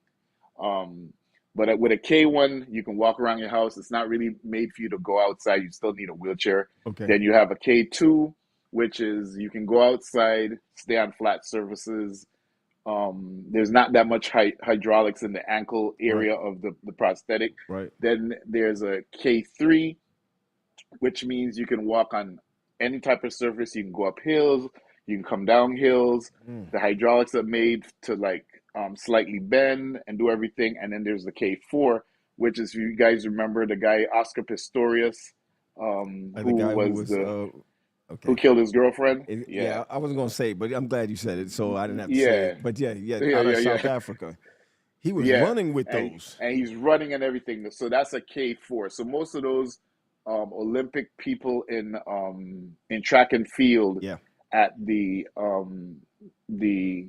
Speaker 1: Um, but with a K1, you can walk around your house. It's not really made for you to go outside. You still need a wheelchair.
Speaker 2: Okay.
Speaker 1: Then you have a K2, which is you can go outside, stay on flat surfaces. There's not that much hydraulics in the ankle
Speaker 2: Right.
Speaker 1: area of the prosthetic.
Speaker 2: Right.
Speaker 1: Then there's a K3, which means you can walk on any type of surface. You can go up hills, you can come down hills.
Speaker 2: Mm.
Speaker 1: The hydraulics are made to like slightly bend and do everything. And then there's the K4, which is, if you guys remember the guy Oscar Pistorius,
Speaker 2: The
Speaker 1: who
Speaker 2: guy who
Speaker 1: was
Speaker 2: was
Speaker 1: who
Speaker 2: okay.
Speaker 1: killed his girlfriend.
Speaker 2: Yeah,
Speaker 1: Yeah,
Speaker 2: I wasn't gonna say it, but I'm glad you said it, so I didn't have to say
Speaker 1: yeah,
Speaker 2: it. But yeah, yeah,
Speaker 1: yeah,
Speaker 2: out of
Speaker 1: yeah,
Speaker 2: South
Speaker 1: yeah.
Speaker 2: Africa, he was
Speaker 1: Yeah,
Speaker 2: running with
Speaker 1: and
Speaker 2: those.
Speaker 1: he's running and everything. So that's a K4. So most of those Olympic people in track and field
Speaker 2: Yeah,
Speaker 1: at the the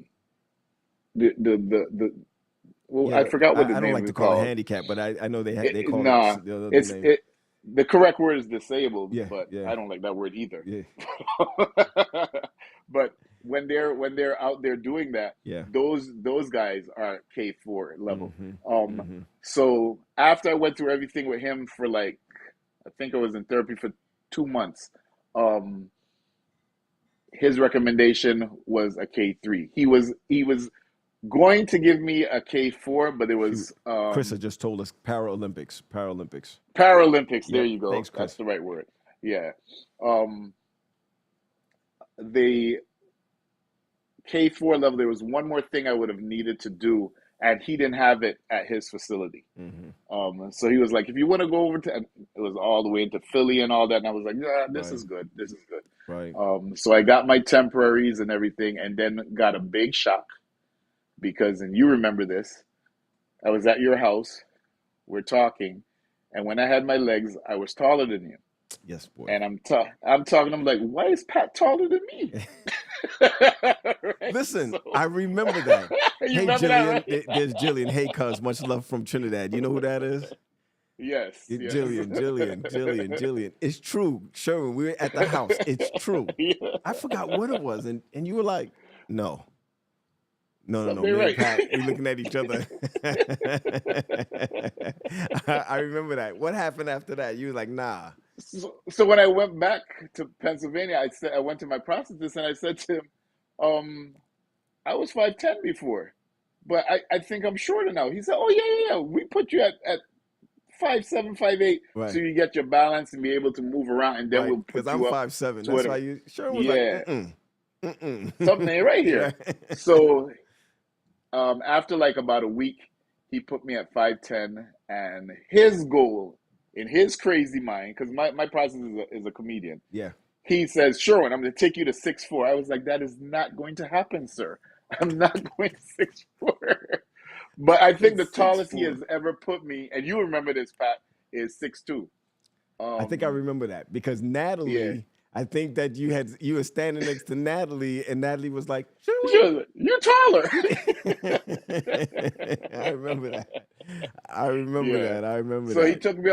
Speaker 1: well, I
Speaker 2: yeah.
Speaker 1: forgot what the
Speaker 2: I don't
Speaker 1: name
Speaker 2: like
Speaker 1: is
Speaker 2: to call it
Speaker 1: called.
Speaker 2: handicap, but I know they call it
Speaker 1: Nah,
Speaker 2: the other
Speaker 1: it's
Speaker 2: name.
Speaker 1: it. The correct word is disabled,
Speaker 2: Yeah,
Speaker 1: but
Speaker 2: yeah,
Speaker 1: I don't like that word either.
Speaker 2: yeah,
Speaker 1: But when they're out there doing that,
Speaker 2: yeah.
Speaker 1: those guys are K4 level.
Speaker 2: Mm-hmm.
Speaker 1: Um,
Speaker 2: Mm-hmm.
Speaker 1: so after I went through everything with him for like, I think I was in therapy for 2 months. Um, his recommendation was a K3. He was going to give me a K4, but it
Speaker 2: He,
Speaker 1: was
Speaker 2: Chris had just told us Paralympics. Paralympics.
Speaker 1: Paralympics. There
Speaker 2: Yep.
Speaker 1: you go.
Speaker 2: Thanks,
Speaker 1: That's
Speaker 2: Chris.
Speaker 1: the right word. Yeah. Um, the K4 level, there was one more thing I would have needed to do, and he didn't have it at his facility.
Speaker 2: Mm-hmm.
Speaker 1: So he was like, if you want to go over to, and it was all the way into Philly and all that. And I was like, yeah, this
Speaker 2: Right.
Speaker 1: is good. This is good.
Speaker 2: Right.
Speaker 1: So I got my temporaries and everything, and then got a big shock because, and you remember this, I was at your house, we're talking, and when I had my legs, I was taller than you.
Speaker 2: Yes, boy.
Speaker 1: And I'm talking, I'm like, why is Pat taller than me? Right?
Speaker 2: Listen,
Speaker 1: So,
Speaker 2: I remember that.
Speaker 1: you
Speaker 2: Hey,
Speaker 1: remember that,
Speaker 2: Jillian.
Speaker 1: right?
Speaker 2: There's Jillian. Hey, cuz. Much love from Trinidad. You know who that is?
Speaker 1: Yes, yes.
Speaker 2: Jillian. It's true. Sherwin, we were at the house. It's true.
Speaker 1: Yeah,
Speaker 2: I forgot what it was. And you were like, no. No.
Speaker 1: something
Speaker 2: Me and
Speaker 1: right.
Speaker 2: Pat, we looking at each other. I remember that. What happened after that? You were like, nah.
Speaker 1: So when I went back to Pennsylvania, I went to my prosthetist and I said to him, um, I was 5'10" before, but I think I'm shorter now. He said, oh yeah. We put you at 5'7", 5'8", so
Speaker 2: Right.
Speaker 1: you get your balance and be able to move around, and then
Speaker 2: Right.
Speaker 1: we'll
Speaker 2: Because
Speaker 1: put
Speaker 2: I'm
Speaker 1: you up
Speaker 2: 5'7".
Speaker 1: to
Speaker 2: That's
Speaker 1: whatever.
Speaker 2: why you Sherwin was like,
Speaker 1: Yeah,
Speaker 2: mm-mm.
Speaker 1: something
Speaker 2: Mm-mm.
Speaker 1: ain't right
Speaker 2: Yeah.
Speaker 1: here. So after like about a week, he put me at 5'10", and his goal in his crazy mind, because my process is a comedian.
Speaker 2: Yeah.
Speaker 1: He says, Sherwin, I'm going to take you to 6'4". I was like, that is not going to happen, sir. I'm not going to 6'4". But I think the
Speaker 2: It's six
Speaker 1: tallest he
Speaker 2: four.
Speaker 1: has ever put me, and you remember this, Pat, is 6'2".
Speaker 2: I think I
Speaker 1: Um,
Speaker 2: remember that because
Speaker 1: yeah.
Speaker 2: Natalie, I think that you were standing next to Natalie and Natalie was like, Sherwin,
Speaker 1: Sure, you're taller.
Speaker 2: you I remember that. I remember
Speaker 1: Yeah.
Speaker 2: that. I remember
Speaker 1: So
Speaker 2: that.
Speaker 1: he took me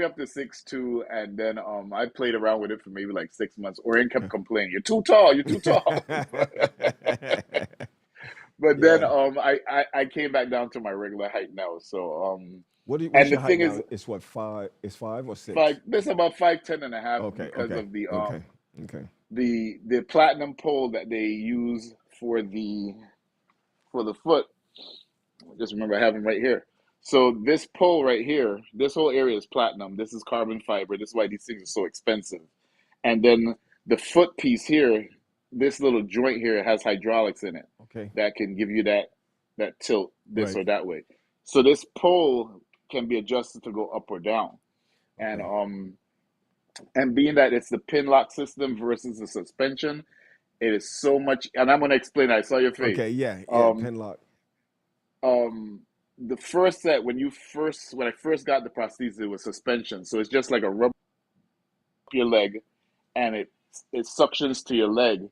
Speaker 1: up to 6'2", and then I played around with it for maybe like 6 months. Orion kept complaining, "You're too tall, you're too tall." But then
Speaker 2: Yeah.
Speaker 1: I came back down to my regular height now. So
Speaker 2: What's
Speaker 1: and the
Speaker 2: your height
Speaker 1: thing
Speaker 2: now?
Speaker 1: is,
Speaker 2: It's what, five? It's 5 or 6?
Speaker 1: this about 5'10" and a half,
Speaker 2: Okay,
Speaker 1: because
Speaker 2: okay,
Speaker 1: of
Speaker 2: okay, okay.
Speaker 1: the platinum pole that they use for the foot. Just remember I have them right here. So this pole right here, this whole area is platinum. This is carbon fiber. This is why these things are so expensive. And then the foot piece here, this little joint here has hydraulics in it
Speaker 2: Okay.
Speaker 1: that can give you that tilt this
Speaker 2: Right.
Speaker 1: or that way. So this pole can be adjusted to go up or down. And
Speaker 2: Okay.
Speaker 1: being that it's the pin lock system versus the suspension, it is so much. And I'm going to explain. I saw your face.
Speaker 2: Okay. Yeah. Yeah.
Speaker 1: Um,
Speaker 2: Penlock.
Speaker 1: um, the first set when I first got the prosthesis, it was suspension. So it's just like a rubber up your leg, and it suctions to your leg,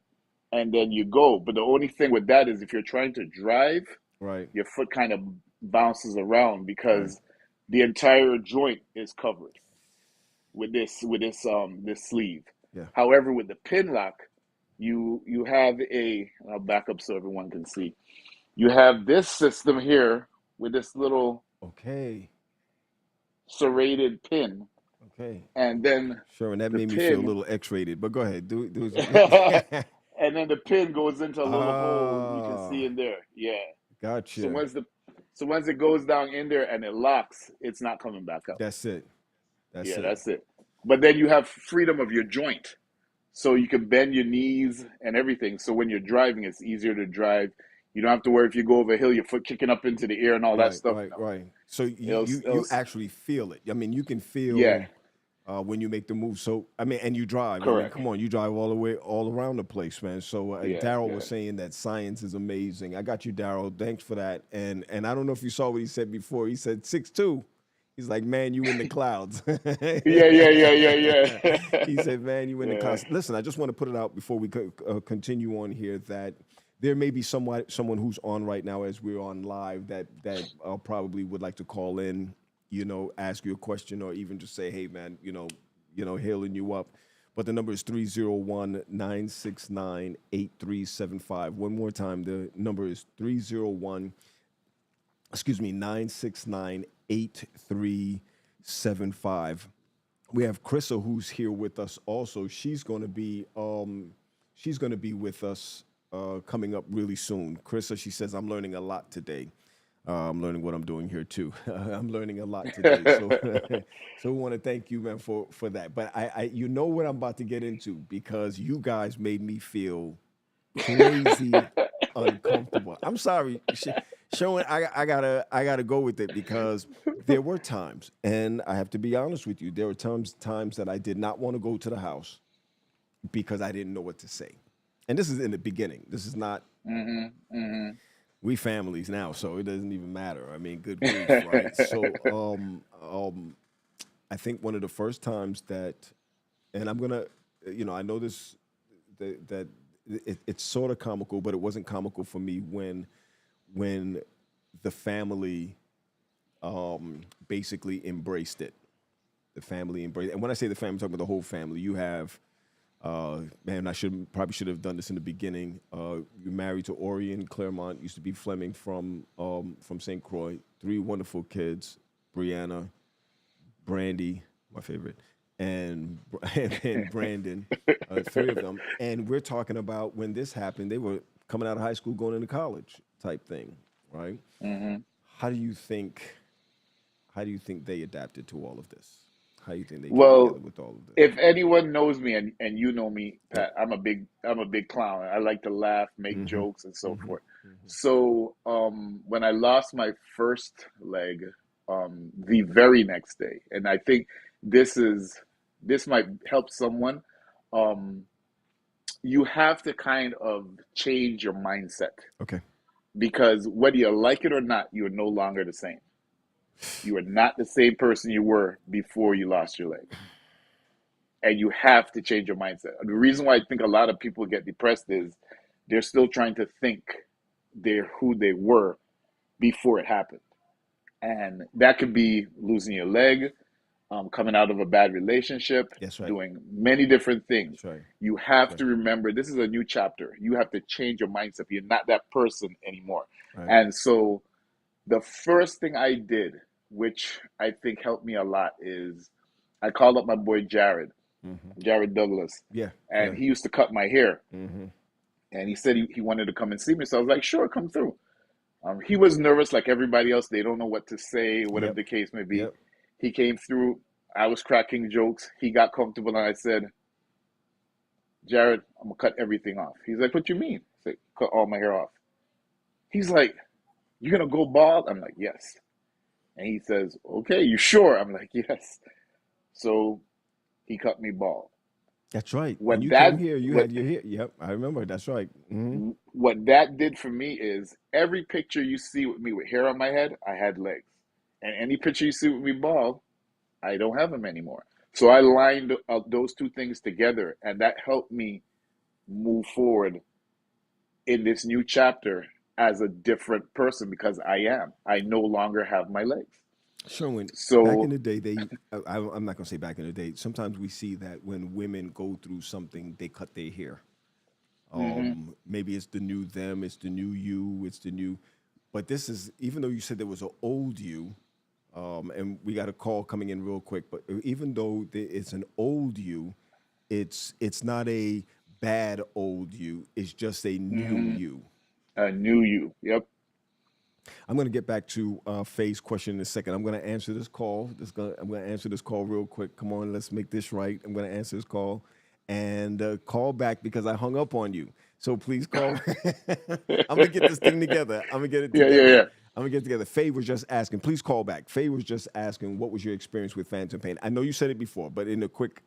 Speaker 1: and then you go. But the only thing with that is if you're trying to drive,
Speaker 2: Right.
Speaker 1: your foot kind of bounces around
Speaker 2: Right.
Speaker 1: because the entire joint is covered with this sleeve.
Speaker 2: Yeah.
Speaker 1: However, with the pin lock, you have a. I'll back up so everyone can see. You have this system here with this little
Speaker 2: Okay.
Speaker 1: serrated pin,
Speaker 2: Okay.
Speaker 1: and then
Speaker 2: Sure. And that
Speaker 1: the
Speaker 2: made me feel a
Speaker 1: pin
Speaker 2: little X-rated. But go ahead. Do it.
Speaker 1: and then the pin goes into a little hole you can see
Speaker 2: Ah.
Speaker 1: in there. Yeah. So
Speaker 2: Gotcha.
Speaker 1: once it goes down in there and it locks, it's not coming back up.
Speaker 2: That's it. That's
Speaker 1: Yeah,
Speaker 2: it.
Speaker 1: that's it. But then you have freedom of your joint. So you can bend your knees and everything. So when you're driving, it's easier to drive. You don't have to worry if you go over a hill, your foot kicking up into the air and all that
Speaker 2: Right.
Speaker 1: stuff.
Speaker 2: Right.
Speaker 1: No.
Speaker 2: Right. So
Speaker 1: It'll,
Speaker 2: you
Speaker 1: it'll,
Speaker 2: actually feel it. I mean, you can
Speaker 1: yeah,
Speaker 2: feel when you make the move. So I mean, and you drive. I mean,
Speaker 1: correct.
Speaker 2: come on, you drive all the way all around the place, man. So
Speaker 1: Yeah,
Speaker 2: Daryl
Speaker 1: yeah.
Speaker 2: was saying that science is amazing. I got you, Daryl. Thanks for that. And I don't know if you saw what he said before. He said 6'2". He's like, man, you in the clouds.
Speaker 1: Yeah.
Speaker 2: He said, man, you in the
Speaker 1: Yeah.
Speaker 2: clouds. Listen, I just want to put it out before we continue on here that there may be someone who's on right now as we're on live that probably would like to call in, ask you a question or even just say, hey, man, hailing you up. But the number is 301-969-8375. One more time, the number is 969-8375. We have Krissa who's here with us also. She's going to be with us coming up really soon. Krissa, she says, I'm learning a lot today. I'm learning what I'm doing here too. I'm learning a lot today. So, so we want to thank you, man, for that. But I you know what I'm about to get into because you guys made me feel crazy uncomfortable. I'm sorry, Sherwin. I gotta go with it because there were times, and I have to be honest with you. There were times that I did not want to go to the house because I didn't know what to say. And this is in the beginning. This is not.
Speaker 1: Hmm. Hmm.
Speaker 2: We families now, so it doesn't even matter. I mean, good grief, right? So, I think one of the first times that, and I'm gonna, I know this that it's sort of comical, but it wasn't comical for me when the family basically embraced it. The family embraced, and when I say the family, I'm talking about the whole family. You have. Man, I probably should have done this in the beginning. You're married to Sherwin Clarmont, used to be Fleming from St. Croix. 3 wonderful kids. Brianna, Brandy, my favorite, and and Brandon, three of them, and we're talking about when this happened. They were coming out of high school, going into college, type thing, right?
Speaker 1: Hmm.
Speaker 2: How do you think? How do you think they adapted to all of this? How do you think they came together
Speaker 1: Well,
Speaker 2: with all of this?
Speaker 1: if anyone knows me and you know me,
Speaker 2: Yep.
Speaker 1: Pat, I'm a big clown. I like to laugh, make
Speaker 2: Mm-hmm.
Speaker 1: jokes, and so
Speaker 2: Mm-hmm.
Speaker 1: forth.
Speaker 2: Mm-hmm.
Speaker 1: So when I lost my first leg, the very next day, and I think this is this might help someone. Um, you have to kind of change your mindset
Speaker 2: Okay.
Speaker 1: because whether you like it or not, you are no longer the same. You are not the same person you were before you lost your leg. And you have to change your mindset. The reason why I think a lot of people get depressed is they're still trying to think they're who they were before it happened. And that could be losing your leg, coming out of a bad relationship,
Speaker 2: That's right.
Speaker 1: doing many different things.
Speaker 2: That's right.
Speaker 1: You
Speaker 2: That's
Speaker 1: have
Speaker 2: right.
Speaker 1: to remember this is a new chapter. You have to change your mindset. You're not that person anymore.
Speaker 2: Right.
Speaker 1: And so the first thing I did, which I think helped me a lot, is I called up my boy Jared,
Speaker 2: Mm-hmm.
Speaker 1: Jared Douglas,
Speaker 2: Yeah.
Speaker 1: and
Speaker 2: Yeah.
Speaker 1: he used to cut my hair.
Speaker 2: Mm-hmm.
Speaker 1: And he said he wanted to come and see me. So I was like, sure, come through. He was nervous like everybody else. They don't know what to say, whatever
Speaker 2: Yep.
Speaker 1: the case may be.
Speaker 2: Yep.
Speaker 1: He came through. I was cracking jokes. He got comfortable, and I said, Jared, I'm going to cut everything off. He's like, what you mean? I said, cut all my hair off. He's like, you're going to go bald? I'm like, yes. And he says, okay, you sure? I'm like, yes. So he cut me bald.
Speaker 2: That's right. When
Speaker 1: What
Speaker 2: you came
Speaker 1: that
Speaker 2: here, you
Speaker 1: what
Speaker 2: had your hair. Yep. I remember. That's right. Mm-hmm.
Speaker 1: what that did for me is every picture you see with me with hair on my head, I had legs. And any picture you see with me bald, I don't have them anymore. So I lined up those two things together, and that helped me move forward in this new chapter as a different person because I am. I no longer have my legs.
Speaker 2: Sherwin, back in
Speaker 1: So,
Speaker 2: the day, I'm not going to say back in the day. Sometimes we see that when women go through something, they cut their hair.
Speaker 1: mhm,
Speaker 2: Maybe it's the new them, it's the new you, it's the new. But this is, even though you said there was an old you, and we got a call coming in real quick, but even though it's an old you, it's not a bad old you. It's just a new
Speaker 1: mhm,
Speaker 2: you.
Speaker 1: I knew you. Yep.
Speaker 2: I'm going to get back to Faye's question in a second. I'm going to answer this call. I'm going to answer this call real quick. Come on, let's make this right. I'm going to answer this call and call back because I hung up on you. So please call. I'm going to get this thing together. I'm going to get it
Speaker 1: Yeah, yeah,
Speaker 2: together.
Speaker 1: yeah.
Speaker 2: I'm going to get it together. Faye was just asking. Please call back. Faye was just asking, what was your experience with phantom pain? I know you said it before, but in a quick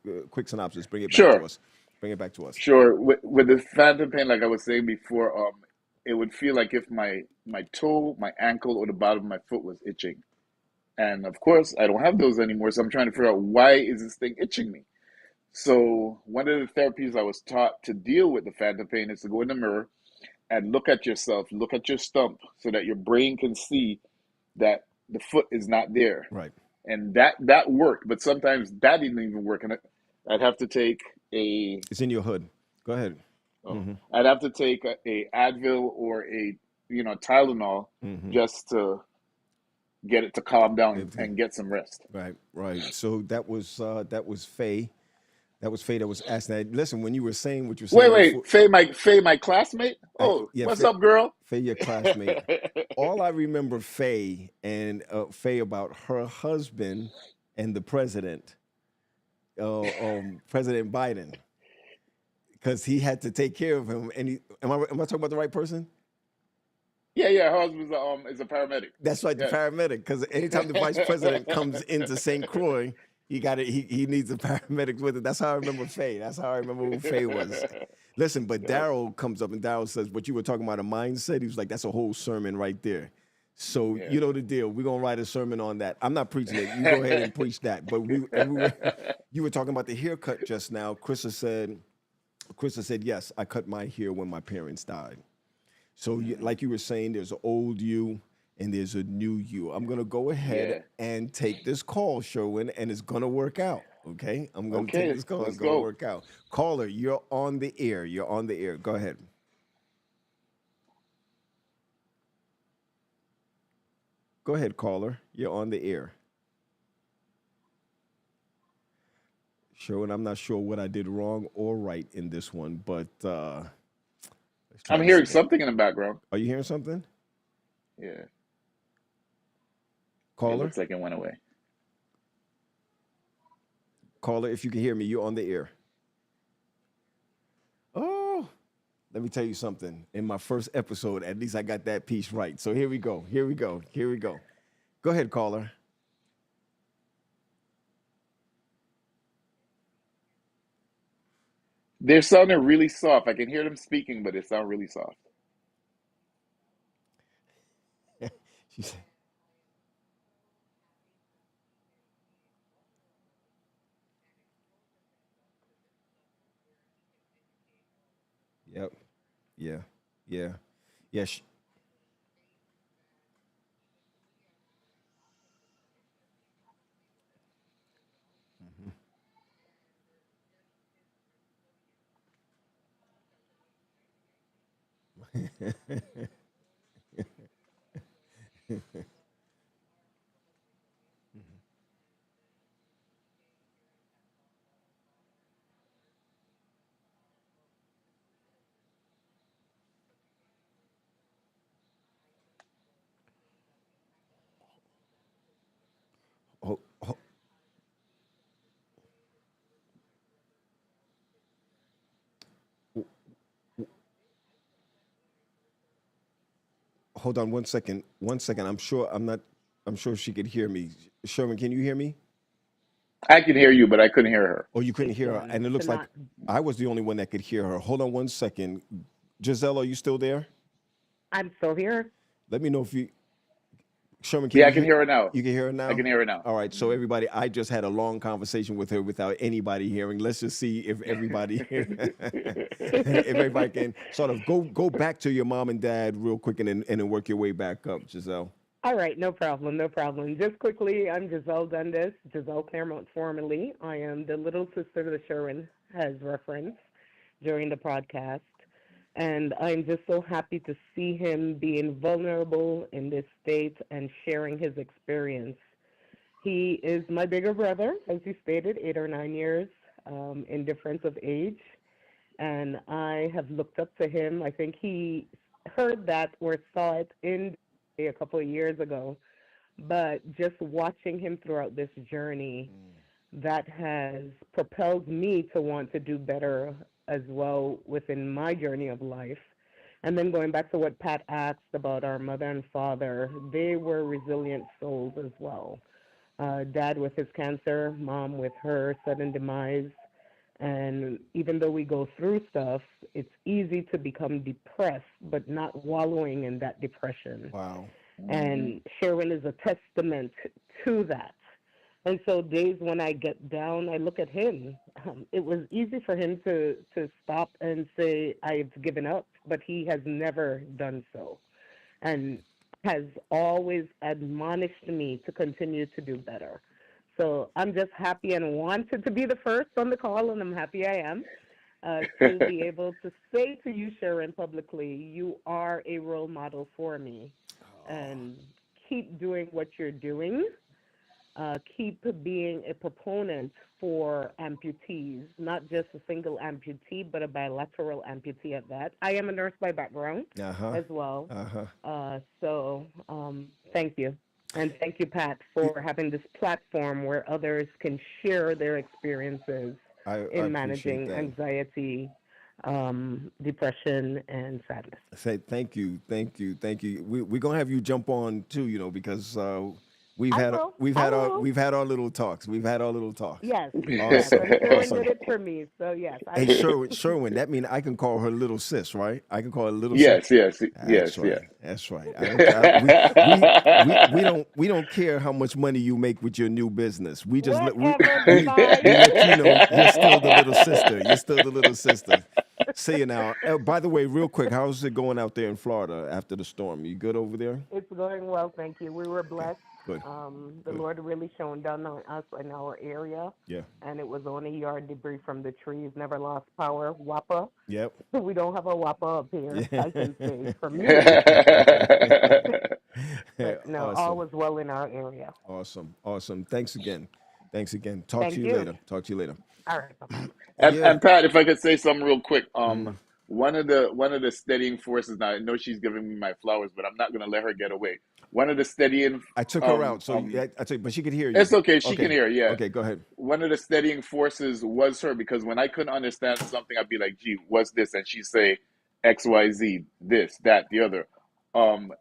Speaker 2: synopsis, bring it back to
Speaker 1: Sure.
Speaker 2: us. Bring it back to us.
Speaker 1: Sure. With the phantom pain, like I was saying before, it would feel like if my toe, my ankle, or the bottom of my foot was itching. And of course, I don't have those anymore. So I'm trying to figure out why is this thing itching me? So one of the therapies I was taught to deal with the phantom pain is to go in the mirror and look at yourself, look at your stump, so that your brain can see that the foot is not there.
Speaker 2: Right.
Speaker 1: And that worked, but sometimes that didn't even work, and I'd have to take a
Speaker 2: It's in your hood. Go ahead.
Speaker 1: oh,
Speaker 2: Mm-hmm.
Speaker 1: I'd have to take a Advil or a Tylenol
Speaker 2: Mm-hmm.
Speaker 1: just to get it to calm down
Speaker 2: Everything.
Speaker 1: and get some rest.
Speaker 2: Right, right. So that was Faye. That was Faye that was asking that. Listen, when you were saying what you're saying before,
Speaker 1: Wait, Faye, my classmate. Oh,
Speaker 2: yeah,
Speaker 1: what's up, girl?
Speaker 2: Faye, your classmate. All I remember Faye and Faye about her husband and the president, President Biden, because he had to take care of him. And am I talking about the right person?
Speaker 1: Yeah. Her husband's is a paramedic.
Speaker 2: That's right, the
Speaker 1: Yes.
Speaker 2: paramedic. Because anytime the vice president comes into St. Croix, he needs the paramedics with it. That's how I remember Faye. That's how I remember who Faye was. Listen, but
Speaker 1: Yep.
Speaker 2: Daryl comes up and Daryl says, what you were talking about, a mindset, he was like, that's a whole sermon right there. So
Speaker 1: Yeah.
Speaker 2: you know the deal. We're gonna write a sermon on that. I'm not preaching it. You go ahead and preach that. But you were talking about the haircut just now. Krista said, yes, I cut my hair when my parents died. So like you were saying, there's an old you and there's a new you. I'm going to go ahead
Speaker 1: Yeah.
Speaker 2: and take this call, Sherwin, and it's going to work out. Okay? I'm going to take
Speaker 1: Okay.
Speaker 2: this call. It's
Speaker 1: Let's
Speaker 2: going to
Speaker 1: go.
Speaker 2: work out. Caller, you're on the air. You're on the air. Go ahead. Go ahead, caller. You're on the air. Sherwin, I'm not sure what I did wrong or right in this one, but let's try
Speaker 1: I'm
Speaker 2: this
Speaker 1: hearing
Speaker 2: again.
Speaker 1: something in the background.
Speaker 2: Are you hearing something?
Speaker 1: Yeah, it
Speaker 2: Caller?
Speaker 1: looks like it went away.
Speaker 2: Caller, if you can hear me, you're on the air. Oh, let me tell you something. In my first episode, at least I got that piece right. So here we go. Here we go. Here we go. Go ahead, caller.
Speaker 1: They're sounding really soft. I can hear them speaking, but they sound really soft.
Speaker 2: She said, "Yep, yeah, yeah, yeah." Ho- ho- Hold on one second. One second. I'm sure I'm not. I'm sure she could hear me. Sherman, can you hear me?
Speaker 1: I can hear you, but I couldn't hear her.
Speaker 2: Oh, you couldn't
Speaker 4: Speak
Speaker 2: hear her,
Speaker 4: one
Speaker 2: and it
Speaker 4: to
Speaker 2: looks like
Speaker 4: not.
Speaker 2: I was the only one that could hear her. Hold on one second. Giselle, are you still there?
Speaker 4: I'm still here.
Speaker 2: Let me know if you. Sherman, can
Speaker 1: Yeah, I
Speaker 2: you
Speaker 1: can
Speaker 2: hear?
Speaker 1: hear her now.
Speaker 2: You can hear her
Speaker 1: I
Speaker 2: now.
Speaker 1: can hear her now.
Speaker 2: All right. So
Speaker 1: Mhm.
Speaker 2: everybody, I just had a long conversation with her without anybody hearing. Let's just see if everybody, if everybody can sort of go back to your mom and dad real quick, and then work your way back up, Giselle.
Speaker 4: All right, no problem, no problem. Just quickly, I'm Giselle Dundas, Giselle Clarmont formerly. I am the little sister that Sherwin has referenced during the podcast. And I'm just so happy to see him being vulnerable in this state and sharing his experience. He is my bigger brother, as you stated, 8 or 9 years in difference of age. And I have looked up to him. I think he heard that or saw it in a couple of years ago. But just watching him throughout this journey, that has propelled me to want to do better as well within my journey of life. And then going back to what Pat asked about our mother and father, they were resilient souls as well. Dad with his cancer, mom with her sudden demise. And even though we go through stuff, it's easy to become depressed, but not wallowing in that depression.
Speaker 2: Wow.
Speaker 1: Mhm.
Speaker 4: And Sherwin is a testament to that. And so days when I get down, I look at him. It was easy for him to stop and say, I've given up, but he has never done so and has always admonished me to continue to do better. So I'm just happy and wanted to be the first on the call, and I'm happy I am to be able to say to you, Sharon, publicly, you are a role model for me. And keep doing what you're doing. Keep being a proponent for amputees, not just a single amputee, but a bilateral amputee at that. I am a nurse by background
Speaker 2: Uh huh.
Speaker 4: as well.
Speaker 2: Uh huh.
Speaker 4: Thank you. And thank you, Pat, for having this platform where others can share their experiences
Speaker 2: I
Speaker 4: in
Speaker 2: appreciate
Speaker 4: managing
Speaker 2: that.
Speaker 4: anxiety, depression, and sadness.
Speaker 2: Say thank you, thank you, thank you. We're gonna have you jump on too, because
Speaker 4: I will. I will.
Speaker 2: we've had our little talks. We've had our little talks.
Speaker 4: Yes, yes.
Speaker 2: Awesome,
Speaker 4: And Sherwin
Speaker 2: awesome.
Speaker 4: did it for me. So, yes, I
Speaker 2: Hey,
Speaker 4: will.
Speaker 2: Sherwin, that means I can call her little sis, right? I can call her little sis.
Speaker 1: Yes, yes,
Speaker 2: That's
Speaker 1: yes, yes.
Speaker 2: right. That's right. I don't. We don't care how much money you make with your new business. We just
Speaker 4: Whatever, bye.
Speaker 2: we let you know you're still the little sister. You're still the little sister. See you now. By the way, real quick, how's it going out there in Florida after the storm? You good over there?
Speaker 4: It's going well, thank you. We were
Speaker 2: Okay.
Speaker 4: blessed.
Speaker 2: Good.
Speaker 4: The
Speaker 2: Good.
Speaker 4: Lord really shone down on us in our area,
Speaker 2: Yeah.
Speaker 4: and it was only yard debris from the trees. Never lost power. Wappa.
Speaker 2: Yep.
Speaker 4: We don't have a Wappa up here, I can say, for me.
Speaker 2: Yeah.
Speaker 4: But no, all
Speaker 2: Awesome.
Speaker 4: was well in our area.
Speaker 2: Awesome. Awesome. Thanks again. Thanks again. Talk to
Speaker 4: Thank
Speaker 2: you
Speaker 4: you.
Speaker 2: later. Talk to you later.
Speaker 4: All right. Bye bye.
Speaker 2: Yeah.
Speaker 1: And Pat, if I could say something real quick,
Speaker 2: Mm.
Speaker 1: one of the steadying forces. Now I know she's giving me my flowers, but I'm not going to let her get away. One of the steadying,
Speaker 2: I took her out, so I took, but she could hear you.
Speaker 1: it's okay, she can
Speaker 2: Okay.
Speaker 1: hear. Yeah,
Speaker 2: Okay. Go ahead.
Speaker 1: one of the steadying forces was her because when I couldn't understand something, I'd be like, "Gee, what's this?" And she'd say, "X, Y, Z, this, that, the other."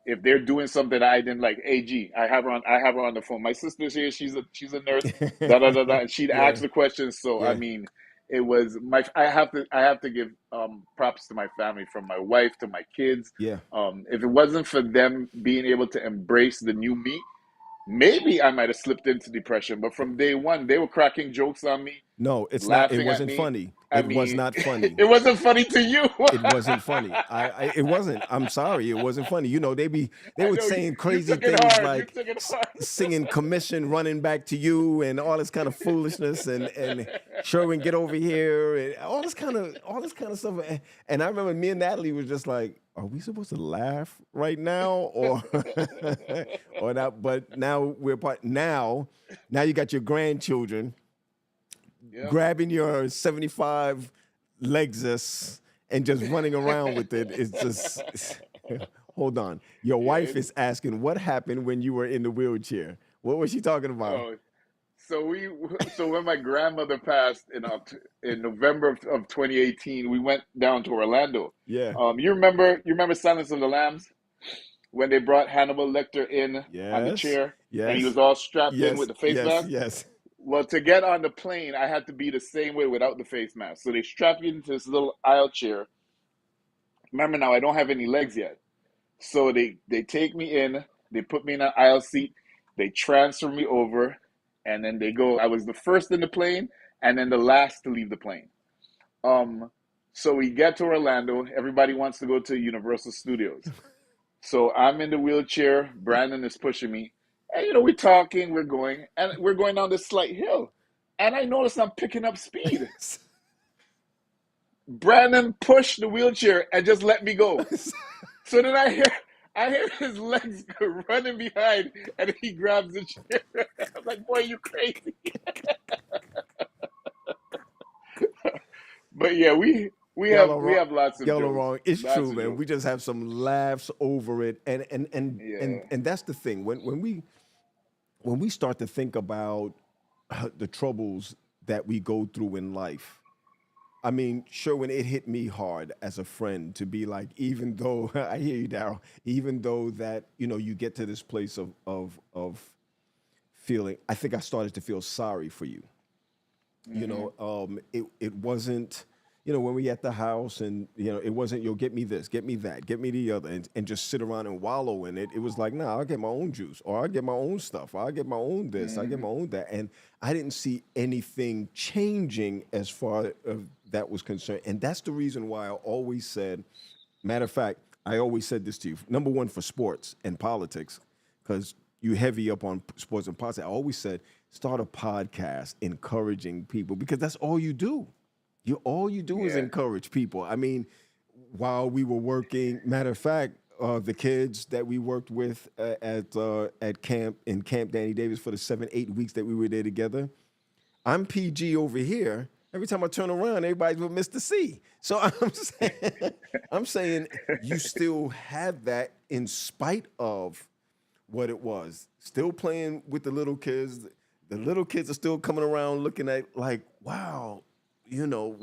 Speaker 1: If they're doing something I didn't like, hey, G, I have her on the phone. My sister's here. She's a nurse. Da da da da. And she'd ask
Speaker 2: Yeah.
Speaker 1: the questions. So I
Speaker 2: Yeah.
Speaker 1: mean, it was my. I have to give props to my family, from my wife to my kids.
Speaker 2: Yeah.
Speaker 1: If it wasn't for them being able to embrace the new me, maybe I might have slipped into depression. But from day one, they were cracking jokes on me,
Speaker 2: No, it's not. It
Speaker 1: laughing at
Speaker 2: wasn't
Speaker 1: me.
Speaker 2: funny.
Speaker 1: I
Speaker 2: It was
Speaker 1: mean,
Speaker 2: not funny.
Speaker 1: it wasn't funny to you.
Speaker 2: It wasn't funny. It wasn't. I'm sorry. It wasn't funny. You know, they
Speaker 1: I
Speaker 2: were
Speaker 1: know
Speaker 2: saying
Speaker 1: you
Speaker 2: crazy
Speaker 1: took it
Speaker 2: things
Speaker 1: hard. You
Speaker 2: like
Speaker 1: took it hard.
Speaker 2: singing commission, running back to you, and all this kind of foolishness, and Sherwin, get over here, and all this kind of stuff. And I remember me and Natalie was just like, are we supposed to laugh right now, or or not? But now we're part. Now you got your grandchildren
Speaker 1: Yeah.
Speaker 2: grabbing your 75 Lexus and just running around with it. It's just, hold on. Your
Speaker 1: Yeah.
Speaker 2: wife is asking what happened when you were in the wheelchair. What was she talking about?
Speaker 1: Oh, so when my grandmother passed in November of 2018, we went down to Orlando.
Speaker 2: Yeah.
Speaker 1: You remember Silence of the Lambs, when they brought Hannibal Lecter in on the
Speaker 2: Yes.
Speaker 1: chair and he
Speaker 2: Yes.
Speaker 1: was all strapped in with
Speaker 2: Yes.
Speaker 1: the face
Speaker 2: Yes.
Speaker 1: mask?
Speaker 2: Yes.
Speaker 1: Well, to get on the plane, I had to be the same way without the face mask. So they strap you into this little aisle chair. Remember now, I don't have any legs yet. So they take me in, they put me in an aisle seat, they transfer me over, and then they go. I was the first in the plane, and then the last to leave the plane. Um, so we get to Orlando. Everybody wants to go to Universal Studios. So I'm in the wheelchair. Brandon is pushing me, and we're talking, and we're going down this slight hill, and I notice I'm picking up speed. Brandon pushed the wheelchair and just let me go. So then I hear his legs running behind, and he grabs the chair. I'm like, boy, you crazy. But yeah,
Speaker 2: Y'all are
Speaker 1: we
Speaker 2: wrong.
Speaker 1: have lots of
Speaker 2: Y'all are
Speaker 1: jokes.
Speaker 2: wrong. It's
Speaker 1: Lots
Speaker 2: true,
Speaker 1: of
Speaker 2: man.
Speaker 1: jokes.
Speaker 2: We just have some laughs over it,
Speaker 1: Yeah.
Speaker 2: and that's the thing. When we start to think about the troubles that we go through in life, I mean, Sherwin, it hit me hard as a friend to be like, even though I hear you, Daryl, even though that you get to this place of feeling, I think I started to feel sorry for you. It wasn't, when we at the house and, it wasn't, get me this, get me that, get me the other, and just sit around and wallow in it. It was like, nah, I'll get my own juice, or I'll get my own stuff, or I'll get my own this, I get my own that. And I didn't see anything changing as far as that was concerned. And that's the reason why I always said, matter of fact, I always said this to you, number one, for sports and politics, because you heavy up on sports and politics. I always said, start a podcast encouraging people, because that's all you do. All you do is
Speaker 1: Yeah.
Speaker 2: encourage people. I mean, while we were working, matter of fact, the kids that we worked with at camp in Camp Danny Davis for the 7-8 weeks that we were there together, I'm PG over here. Every time I turn around, everybody's with Mr. C. So I'm saying you still have that in spite of what it was. Still playing with the little kids. The little kids are still coming around looking at like, wow,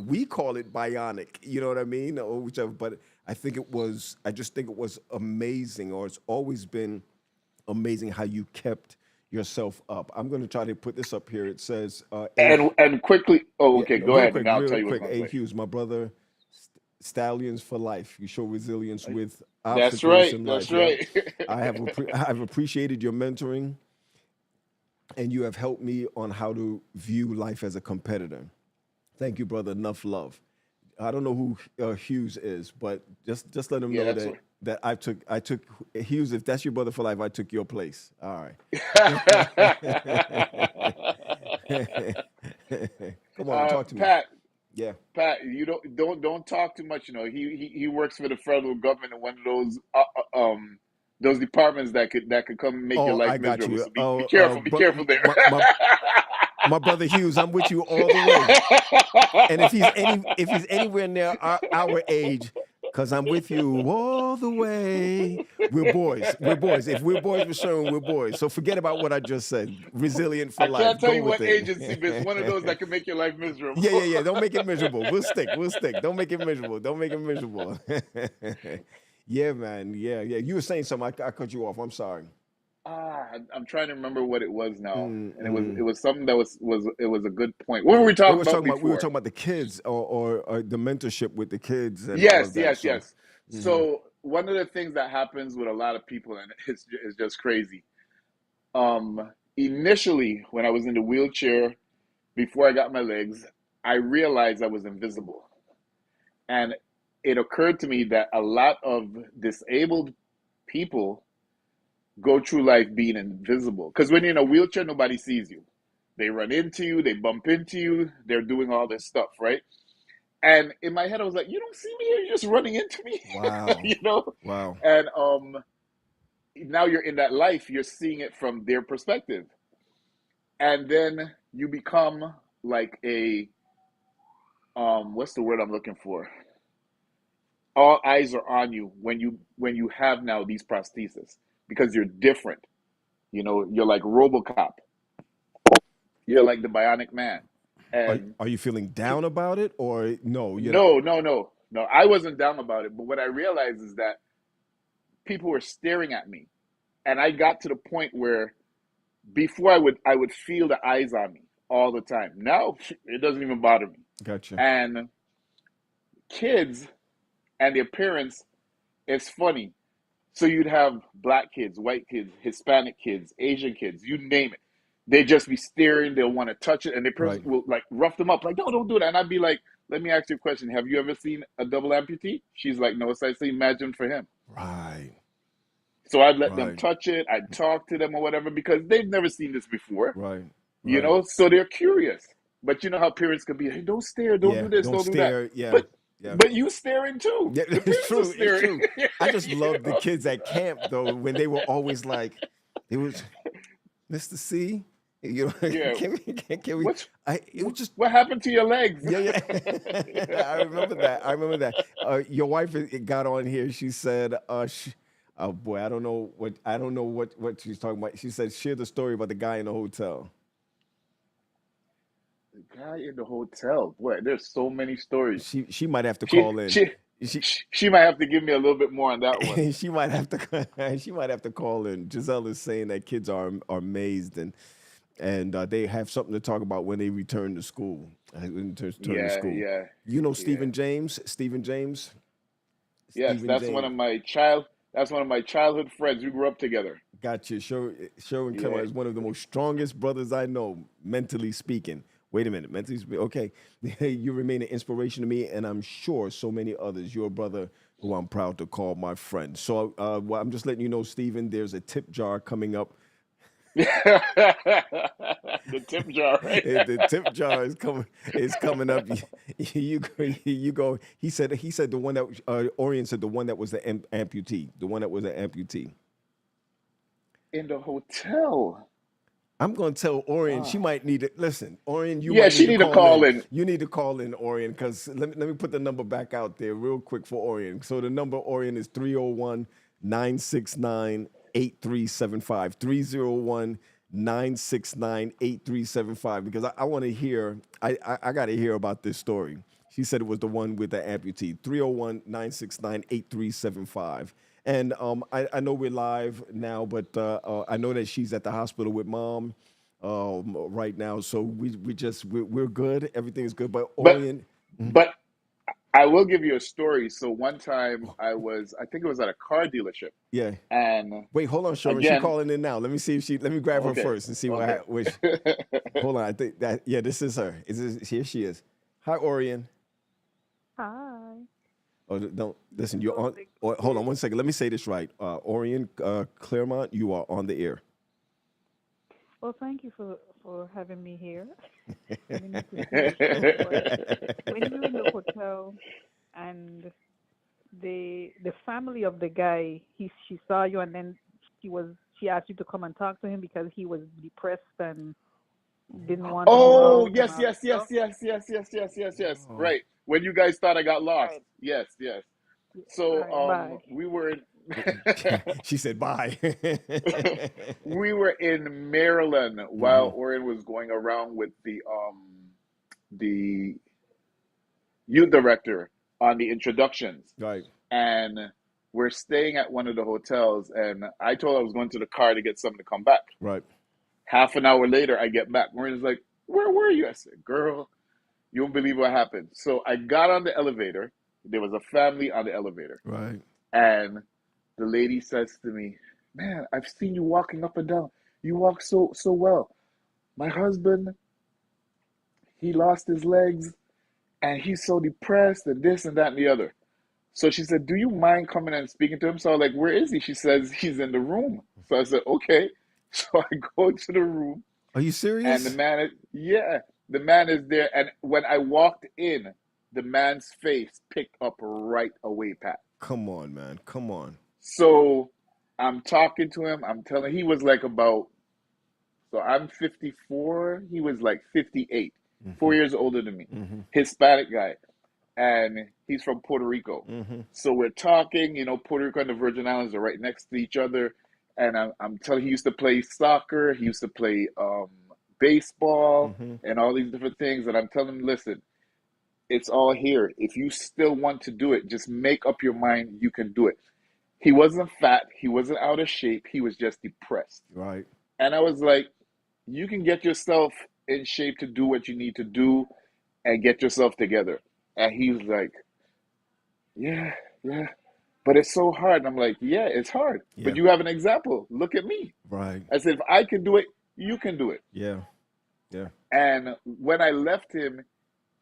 Speaker 2: we call it bionic, you know what I mean? Or whichever, but I just think it was amazing, or it's always been amazing how you kept yourself up. I'm going to try to put this up here. It says,
Speaker 1: And quickly, oh,
Speaker 2: yeah,
Speaker 1: okay,
Speaker 2: no,
Speaker 1: go
Speaker 2: real
Speaker 1: ahead,
Speaker 2: quick,
Speaker 1: and I'll
Speaker 2: real
Speaker 1: tell you what
Speaker 2: quick.
Speaker 1: I was
Speaker 2: A.
Speaker 1: going to say.
Speaker 2: Hughes, my brother, Stallions for life. You show resilience with
Speaker 1: That's
Speaker 2: obstacles
Speaker 1: right.
Speaker 2: in life.
Speaker 1: That's
Speaker 2: Yeah,
Speaker 1: right.
Speaker 2: I've appreciated your mentoring, and you have helped me on how to view life as a competitor. Thank you, brother. Enough love. I don't know who Hughes is, but just let him
Speaker 1: Yeah,
Speaker 2: know
Speaker 1: that's
Speaker 2: that I took Hughes. If that's your brother for life, I took your place. All right. Come on, talk to me.
Speaker 1: Pat,
Speaker 2: Yeah.
Speaker 1: Pat, you don't talk too much. He works for the federal government in one of those departments that could come and make your
Speaker 2: Oh,
Speaker 1: life
Speaker 2: I got
Speaker 1: miserable.
Speaker 2: you.
Speaker 1: So be careful. Be careful there.
Speaker 2: my brother Hughes, I'm with you all the way. And if he's anywhere near our age, because I'm with you all the way. We're boys. We're boys. If we're boys, we're Sherwin, we're boys. So forget about what I just said. Resilient for
Speaker 1: I can't
Speaker 2: life.
Speaker 1: tell
Speaker 2: Go
Speaker 1: you
Speaker 2: with
Speaker 1: what
Speaker 2: it.
Speaker 1: agency, but it's one of those that can make your life miserable.
Speaker 2: Yeah, yeah, yeah. Don't make it miserable. We'll stick. We'll stick. Don't make it miserable. Don't make it miserable. Yeah, man. Yeah, yeah. You were saying something. I cut you off. I'm sorry.
Speaker 1: I'm trying to remember what it was now, and it
Speaker 2: Mm-mm.
Speaker 1: was something that was it was a good point. What were we
Speaker 2: It
Speaker 1: talking
Speaker 2: was
Speaker 1: about
Speaker 2: talking about we were
Speaker 1: before?
Speaker 2: talking about the kids or the mentorship with the kids and all
Speaker 1: Yes,
Speaker 2: of that.
Speaker 1: yes,
Speaker 2: So,
Speaker 1: yes.
Speaker 2: hmm
Speaker 1: So one of the things that happens with a lot of people, and it's just crazy. Initially, when I was in the wheelchair, before I got my legs, I realized I was invisible, and it occurred to me that a lot of disabled people go through life being invisible. Because when you're in a wheelchair, nobody sees you. They run into you, they bump into you, they're doing all this stuff, right? And in my head, I was like, you don't see me here, you're just running into me,
Speaker 2: wow,
Speaker 1: you know?
Speaker 2: wow.
Speaker 1: And now you're in that life, you're seeing it from their perspective. And then you become like a, what's the word I'm looking for? All eyes are on you when you have now these prostheses because you're different. You know, you're like RoboCop. You're like the Bionic Man. And
Speaker 2: Are you feeling down about it or no? You're not.
Speaker 1: no, no, no, no. I wasn't down about it, but what I realized is that people were staring at me, and I got to the point where before I would feel the eyes on me all the time. Now it doesn't even bother me.
Speaker 2: Gotcha.
Speaker 1: And kids and their parents, it's funny. So you'd have black kids, white kids, Hispanic kids, Asian kids, you name it. They just be staring. They'll want to touch it, and the person
Speaker 2: Right.
Speaker 1: will like rough them up, like, "No, don't do that." And I'd be like, "Let me ask you a question. Have you ever seen a double amputee?" She's like, "No." So I say, "Imagine for him."
Speaker 2: Right.
Speaker 1: So I'd let them
Speaker 2: Right.
Speaker 1: touch it. I'd talk to them or whatever because they've never seen this before,
Speaker 2: Right.
Speaker 1: you
Speaker 2: Right.
Speaker 1: know. So they're curious. But you know how parents could be, "Hey, don't stare, don't
Speaker 2: Yeah.
Speaker 1: do this,
Speaker 2: Don't
Speaker 1: don't do that."
Speaker 2: stare. Yeah.
Speaker 1: But
Speaker 2: Yeah.
Speaker 1: you staring too.
Speaker 2: Yeah.
Speaker 1: The
Speaker 2: It's
Speaker 1: parents are
Speaker 2: true. It's
Speaker 1: staring.
Speaker 2: true. I just
Speaker 1: you
Speaker 2: love the
Speaker 1: know?
Speaker 2: kids at camp though when they were always like, it was Mr. C. You know,
Speaker 1: Yeah.
Speaker 2: can we?
Speaker 1: What's
Speaker 2: It was just
Speaker 1: what happened to your legs?
Speaker 2: yeah, yeah. I remember that. I remember that. Your wife got on here. She said, "Oh boy, I don't know what she's talking about." She said, "Share the story about the guy in the hotel."
Speaker 1: The guy in the hotel. Boy, there's so many stories.
Speaker 2: She might have to
Speaker 1: She
Speaker 2: call in.
Speaker 1: she
Speaker 2: She
Speaker 1: she might have to give me a little bit more on that one.
Speaker 2: she might have to she might have to call in. Giselle is saying that kids are amazed and they have something to talk about when they return to school. When they return to
Speaker 1: Yeah,
Speaker 2: school.
Speaker 1: yeah,
Speaker 2: You know
Speaker 1: yeah.
Speaker 2: Stephen James.
Speaker 1: Yes,
Speaker 2: Stephen James.
Speaker 1: that's one of my childhood friends. We grew up together.
Speaker 2: Got you. Sherwin
Speaker 1: Yeah.
Speaker 2: Clarmont is one of the most strongest brothers I know, mentally speaking. Wait a minute, mentally speaking. Okay, you remain an inspiration to me, and I'm sure so many others. You're a brother who I'm proud to call my friend. So well, I'm just letting you know, Stephen, there's a tip jar coming up.
Speaker 1: The tip jar, right?
Speaker 2: The tip jar is coming up. You go. You go. He said the one that Orion said the one that was the amputee, the one that was an amputee.
Speaker 1: In the hotel.
Speaker 2: I'm going to tell Orion she
Speaker 1: Ah.
Speaker 2: might need it. Listen, Orion, you
Speaker 1: Yeah,
Speaker 2: might
Speaker 1: she
Speaker 2: need to
Speaker 1: need to
Speaker 2: call
Speaker 1: call
Speaker 2: in.
Speaker 1: in.
Speaker 2: You need to call in, Orion, because let me put the number back out there real quick for Orion. So the number, Orion, is 301 969 8375. 301 969 8375. Because I want to hear, I got to hear about this story. She said it was the one with the amputee. 301 969 8375. And I know we're live now, but I know that she's at the hospital with mom right now. So we're good. Everything's good. But
Speaker 1: But
Speaker 2: Orion,
Speaker 1: but I will give you a story. So one time I think it was at a car dealership,
Speaker 2: yeah.
Speaker 1: and
Speaker 2: Wait, hold on, Sherman. She
Speaker 1: again,
Speaker 2: calling in now. Let me see if let me grab her
Speaker 1: okay,
Speaker 2: first and see
Speaker 1: okay.
Speaker 2: which. Hold on. I think that yeah, this is her. Here she is. Hi, Orion.
Speaker 5: Hi.
Speaker 2: Oh, don't listen. You're
Speaker 5: So
Speaker 2: on.
Speaker 5: the
Speaker 2: Oh, hold on
Speaker 5: kid.
Speaker 2: one second. Let me say this right. Orion Claremont, you are on the air.
Speaker 5: Well, thank you for having me here. Let me proceed the show. But when you're in the hotel and the family of the guy, she saw you and then she asked you to come and talk to him because he was depressed and didn't want to move
Speaker 1: Oh,
Speaker 5: out and
Speaker 1: yes,
Speaker 5: all that
Speaker 1: yes, yes,
Speaker 5: stuff.
Speaker 1: yes, yes, yes, yes, yes, yes.
Speaker 2: Oh,
Speaker 1: Right. When you guys thought I got lost.
Speaker 5: Right.
Speaker 1: Yes, yes.
Speaker 5: Yeah,
Speaker 1: So
Speaker 5: right. Bye.
Speaker 1: we were in
Speaker 2: she said bye.
Speaker 1: we were in Maryland while
Speaker 2: Hmm.
Speaker 1: Orion was going around with the youth director on the introductions.
Speaker 2: Right,
Speaker 1: And we're staying at one of the hotels, and I told her I was going to the car to get something to come back.
Speaker 2: right.
Speaker 1: Half an hour later, I get back. Marina's like, "Where were you?" I said, "Girl, you won't believe what happened." So I got on the elevator. There was a family on the elevator,
Speaker 2: Right.
Speaker 1: and the lady says to me, "Man, I've seen you walking up and down. You walk so well. My husband, he lost his legs, and he's so depressed, and this and that and the other." So she said, "Do you mind coming and speaking to him?" So I was like, "Where is he?" She says, "He's in the room." So I said, "Okay." So I go to the room,
Speaker 2: Are you
Speaker 1: and
Speaker 2: serious?
Speaker 1: the man is there. And when I walked in, the man's face picked up right away, Pat.
Speaker 2: Come on, man. Come on.
Speaker 1: So I'm talking to him. I'm telling he was like about, so I'm 54. He was like 58,
Speaker 2: Hmm.
Speaker 1: 4 years older than me,
Speaker 2: Hmm.
Speaker 1: Hispanic guy. And he's from Puerto Rico.
Speaker 2: Hmm.
Speaker 1: So we're talking, Puerto Rico and the Virgin Islands are right next to each other. And I'm telling he used to play soccer, he used to play baseball,
Speaker 2: Hmm.
Speaker 1: and all these different things. And I'm telling him, listen, it's all here. If you still want to do it, just make up your mind you can do it. He wasn't fat, he wasn't out of shape, he was just depressed.
Speaker 2: Right.
Speaker 1: And I was like, you can get yourself in shape to do what you need to do and get yourself together. And he was like, yeah, yeah. But it's so hard. And I'm like, yeah, it's hard. But
Speaker 2: Yeah.
Speaker 1: you have an example. Look at me.
Speaker 2: Right.
Speaker 1: I said, if I can do it, you can do it.
Speaker 2: Yeah. Yeah.
Speaker 1: And when I left him,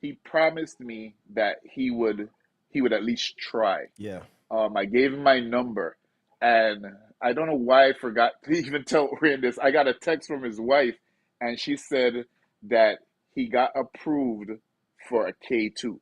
Speaker 1: he promised me that he would at least try.
Speaker 2: Yeah.
Speaker 1: I gave him my number, and I don't know why I forgot to even tell Orion this. I got a text from his wife, and she said that he got approved for a K2.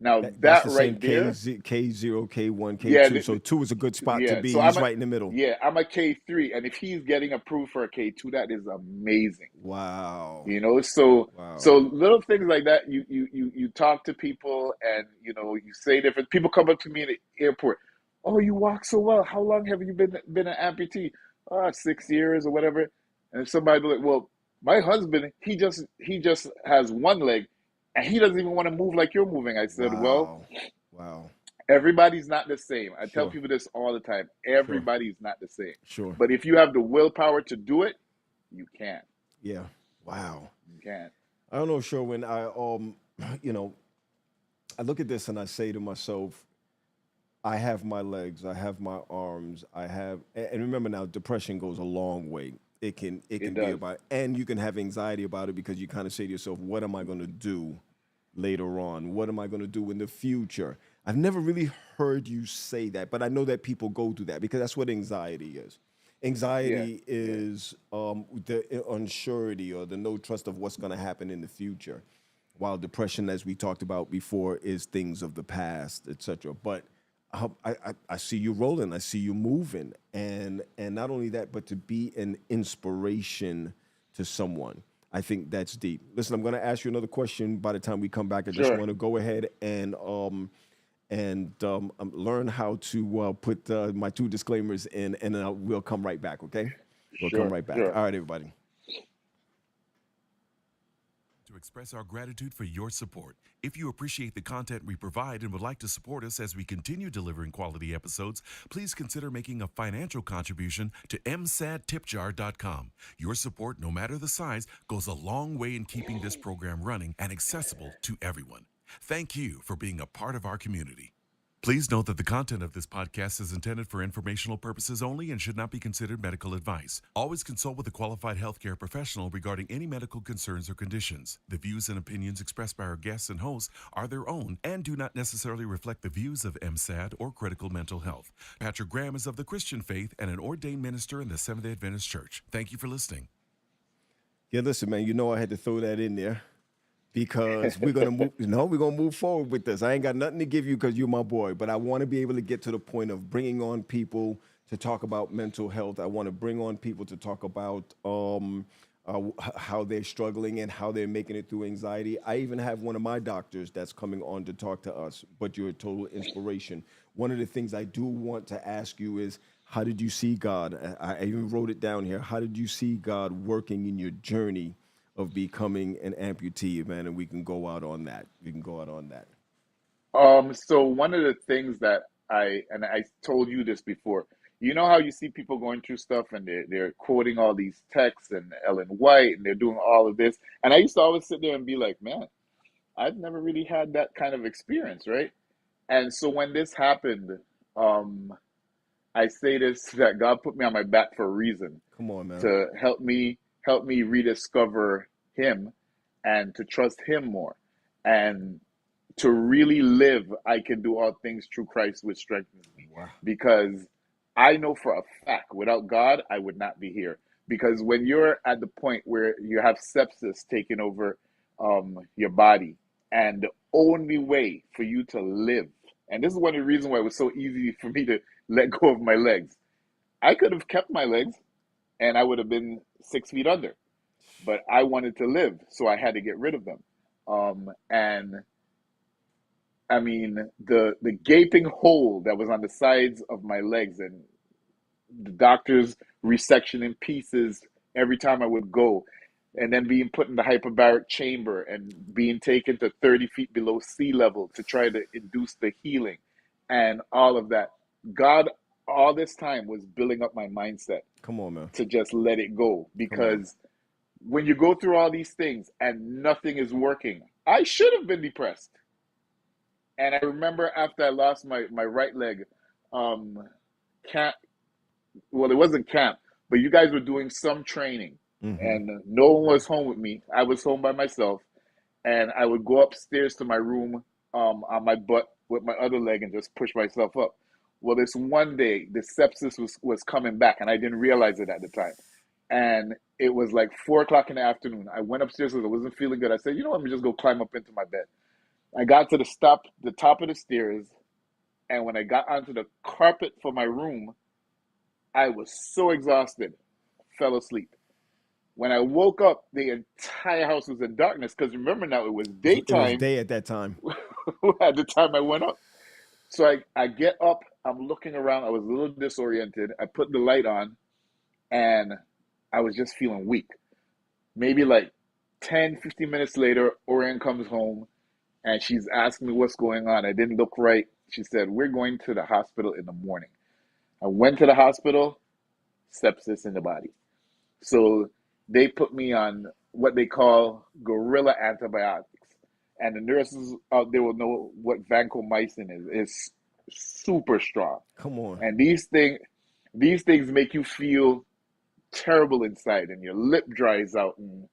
Speaker 1: Now
Speaker 2: That's
Speaker 1: that
Speaker 2: the same
Speaker 1: right there,
Speaker 2: K0, K1,
Speaker 1: yeah,
Speaker 2: K2. So two is a good spot to
Speaker 1: yeah.
Speaker 2: be.
Speaker 1: So
Speaker 2: He's right in the middle.
Speaker 1: I'm a K3, and if he's getting approved for a K2, that is amazing.
Speaker 2: Wow.
Speaker 1: So
Speaker 2: Wow.
Speaker 1: little things like that. You talk to people, and you say different. People come up to me in the airport. Oh, you walk so well. How long have you been an amputee? 6 years or whatever. And if somebody be like, well, my husband, he just has one leg, and he doesn't even want to move like you're moving. I said, well,
Speaker 2: Wow. Wow.
Speaker 1: everybody's not the same. I tell
Speaker 2: Sure.
Speaker 1: people this all the time.
Speaker 2: Sure.
Speaker 1: Everybody's not the same.
Speaker 2: Sure.
Speaker 1: But if you have the willpower to do it, you can.
Speaker 2: Yeah. Wow.
Speaker 1: You can.
Speaker 2: I don't know, Sherwin. You know, I look at this and I say to myself, I have my legs, I have my arms, I have, and remember now, depression goes a long way. It
Speaker 1: It
Speaker 2: can be
Speaker 1: does.
Speaker 2: about, and you can have anxiety about it because you kind of say to yourself, what am I going to do later on? What am I going to do in the future? I've never really heard you say that, but I know that people go through that because that's what anxiety is.
Speaker 1: Yeah.
Speaker 2: Anxiety
Speaker 1: Yeah.
Speaker 2: is the unsurety or the no trust of what's going to happen in the future, while depression, as we talked about before, is things of the past, etc. But I see you rolling, I see you moving, and not only that, but to be an inspiration to someone. I think that's deep. Listen, I'm going to ask you another question by the time we come back. I just
Speaker 1: Sure.
Speaker 2: want to go ahead and learn how to put my two disclaimers in, and then we'll come right back. Okay, we'll come
Speaker 1: Sure.
Speaker 2: right back.
Speaker 1: Sure.
Speaker 2: All right, everybody.
Speaker 3: To express our gratitude for your support. If you appreciate the content we provide and would like to support us as we continue delivering quality episodes, please consider making a financial contribution to msadtipjar.com. Your support, no matter the size, goes a long way in keeping this program running and accessible to everyone. Thank you for being a part of our community. Please note that the content of this podcast is intended for informational purposes only and should not be considered medical advice. Always consult with a qualified healthcare professional regarding any medical concerns or conditions. The views and opinions expressed by our guests and hosts are their own and do not necessarily reflect the views of MSAD or Critical Mental Health. Patrick Graham is of the Christian faith and an ordained minister in the Seventh-day Adventist Church. Thank you for listening.
Speaker 2: Yeah, listen, man. You know I had to throw that in there because we're gonna move. No, we're gonna move forward with this. I ain't got nothing to give you because you're my boy, but I want to be able to get to the point of bringing on people to talk about mental health. I want to bring on people to talk about how they're struggling and how they're making it through anxiety. I even have one of my doctors that's coming on to talk to us, but you're a total inspiration. One of the things I do want to ask you is, how did you see God? I even wrote it down here. How did you see God working in your journey of becoming an amputee, man? And we can go out on that. We can go out on that.
Speaker 1: So one of the things that I told you this before, you know how you see people going through stuff and they're quoting all these texts and Ellen White and they're doing all of this. And I used to always sit there and be like, man, I've never really had that kind of experience, right? And so when this happened, um, I say this that God put me on my back for a reason,
Speaker 2: Come on, man.
Speaker 1: to help me rediscover him and to trust him more. And to really live, I can do all things through Christ which strengthens me.
Speaker 2: Wow.
Speaker 1: Because I know for a fact, without God, I would not be here. Because when you're at the point where you have sepsis taking over your body, and the only way for you to live, and this is one of the reasons why it was so easy for me to let go of my legs. I could have kept my legs and I would have been 6 feet under, but I wanted to live, so I had to get rid of them. And I mean, the gaping hole that was on the sides of my legs, and the doctors resectioning pieces every time I would go, and then being put in the hyperbaric chamber and being taken to 30 feet below sea level to try to induce the healing and all of that. God, all this time, was building up my mindset
Speaker 2: Come on, man.
Speaker 1: to just let it go,
Speaker 2: Come on.
Speaker 1: because when you go through all these things and nothing is working, I should have been depressed. And I remember after I lost my right leg, um, camp, well, it wasn't camp, but you guys were doing some training,
Speaker 2: Mm-hmm.
Speaker 1: and no one was home with me. I was home by myself, and I would go upstairs to my room on my butt with my other leg and just push myself up. Well, this one day, the sepsis was coming back, and I didn't realize it at the time. And it was like 4 o'clock in the afternoon. I went upstairs because I wasn't feeling good. I said, you know what, let me just go climb up into my bed. I got to the top of the stairs, and when I got onto the carpet for my room, I was so exhausted, fell asleep. When I woke up, the entire house was in darkness, because remember now, it was
Speaker 2: It was
Speaker 1: daytime
Speaker 2: day at that time.
Speaker 1: at the time I went up. So I get up, I'm looking around, I was a little disoriented. I put the light on, and I was just feeling weak. Maybe like 10, 15 minutes later, Orion comes home and she's asking me what's going on. I didn't look right. She said, we're going to the hospital in the morning. I went to the hospital, sepsis in the body. So they put me on what they call gorilla antibiotics. And the nurses out there will know what vancomycin is. It's super strong.
Speaker 2: Come on.
Speaker 1: And these things make you feel terrible inside, and your lip dries out, and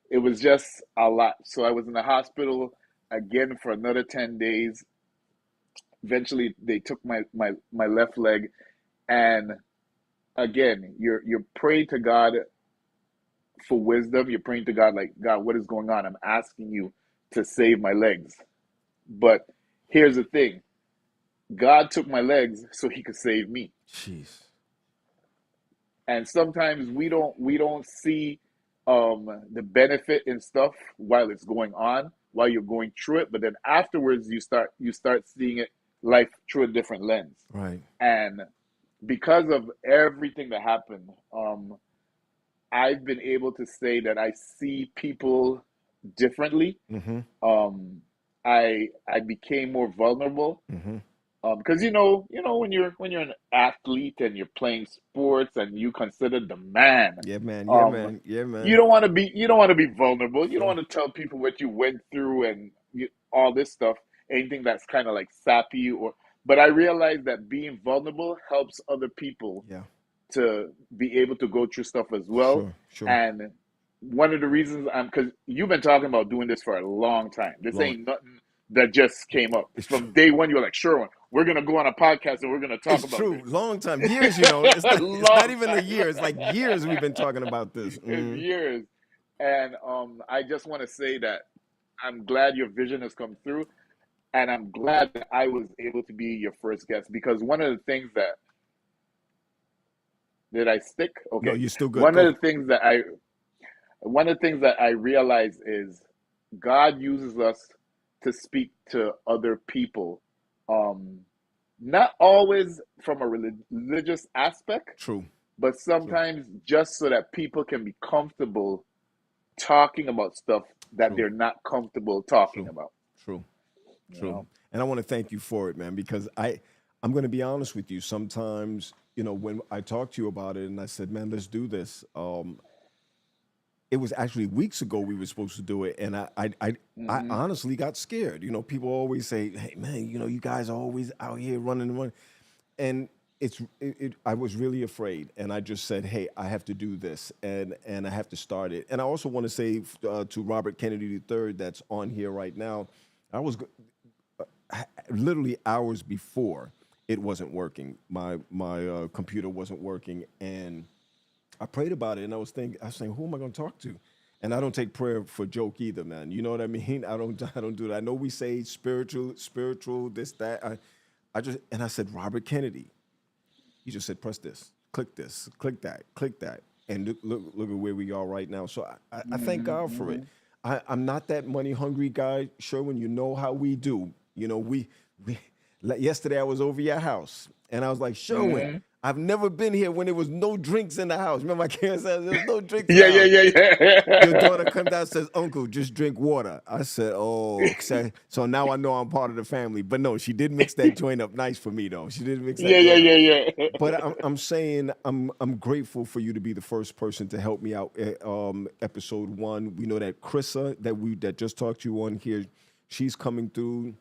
Speaker 1: it was just a lot. So I was in the hospital again for another 10 days. Eventually they took my left leg, and again, you're praying to God for wisdom. You're praying to God like, God, what is going on? I'm asking you to save my legs. But here's the thing. God took my legs so he could save me.
Speaker 2: Jeez.
Speaker 1: And sometimes we don't see the benefit in stuff while it's going on, while you're going through it, but then afterwards you start seeing it, life, through a different lens.
Speaker 2: Right.
Speaker 1: And because of everything that happened, I've been able to say that I see people differently.
Speaker 2: Mm-hmm.
Speaker 1: I became more vulnerable,
Speaker 2: Mm-hmm.
Speaker 1: because when you're an athlete and you're playing sports and you consider the man,
Speaker 2: Yeah, man. Yeah,
Speaker 1: um,
Speaker 2: man. Yeah,
Speaker 1: you
Speaker 2: man.
Speaker 1: don't want to be vulnerable. You don't
Speaker 2: Sure.
Speaker 1: want to tell people what you went through and all this stuff. Anything that's kind of like sappy, but I realized that being vulnerable helps other people
Speaker 2: Yeah.
Speaker 1: to be able to go through stuff as well.
Speaker 2: Sure. Sure.
Speaker 1: And one of the reasons because you've been talking about doing this for a long time. This
Speaker 2: Long.
Speaker 1: ain't nothing that just came up.
Speaker 2: It's true.
Speaker 1: From day one, you were like, Sherwin, we're gonna go on a podcast and we're gonna talk
Speaker 2: It's
Speaker 1: about
Speaker 2: true.
Speaker 1: this.
Speaker 2: Long time. Years, you know. It's not
Speaker 1: Long
Speaker 2: even a
Speaker 1: time.
Speaker 2: year. It's like years we've been talking about this.
Speaker 1: It's
Speaker 2: Mm.
Speaker 1: years. And I just want to say that I'm glad your vision has come through, and I'm glad that I was able to be your first guest, because one of the things that did I stick?
Speaker 2: No,
Speaker 1: Okay.
Speaker 2: you're still good.
Speaker 1: One of
Speaker 2: Go.
Speaker 1: the things that one of the things that I realize is God uses us to speak to other people, um, not always from a religious aspect,
Speaker 2: True.
Speaker 1: but
Speaker 2: True.
Speaker 1: sometimes just so that people can be comfortable talking about stuff that
Speaker 2: True.
Speaker 1: they're not comfortable talking
Speaker 2: True.
Speaker 1: about.
Speaker 2: True.
Speaker 1: You
Speaker 2: True.
Speaker 1: know?
Speaker 2: And I want to thank you for it, man, because I'm going to be honest with you. Sometimes, when I talked to you about it and I said, man, let's do this. It was actually weeks ago we were supposed to do it, and I
Speaker 1: Hmm.
Speaker 2: honestly got scared. People always say, "Hey, man, you guys are always out here running and running," and I was really afraid, and I just said, "Hey, I have to do this, and I have to start it." And I also want to say to Robert Kennedy III, that's on here right now, I was literally hours before it wasn't working. My computer wasn't working, and I prayed about it, and I was saying, who am I going to talk to? And I don't take prayer for joke either, man. You know what I mean? I don't do that. I know we say spiritual, this, that. And I said, Robert Kennedy. He just said, press this, click that. And look at where we are right now. So I thank
Speaker 1: Hmm.
Speaker 2: God for
Speaker 1: Hmm.
Speaker 2: it. I'm not that money hungry guy, Sherwin. You know how we do. We yesterday I was over your house and I was like, Sherwin,
Speaker 1: Hmm.
Speaker 2: I've never been here when there was no drinks in the house. Remember my Karen said there was no drinks in
Speaker 1: Yeah,
Speaker 2: the
Speaker 1: yeah,
Speaker 2: house.
Speaker 1: yeah,
Speaker 2: Your daughter
Speaker 1: yeah.
Speaker 2: comes down and says, Uncle, just drink water. I said, oh, okay. So now I know I'm part of the family. But no, she did mix that joint up nice for me, though. She did mix
Speaker 1: Yeah,
Speaker 2: that
Speaker 1: yeah,
Speaker 2: joint up.
Speaker 1: yeah, yeah.
Speaker 2: But I'm saying I'm grateful for you to be the first person to help me out. Episode 1, we know that Krissa that just talked to you on here, she's coming through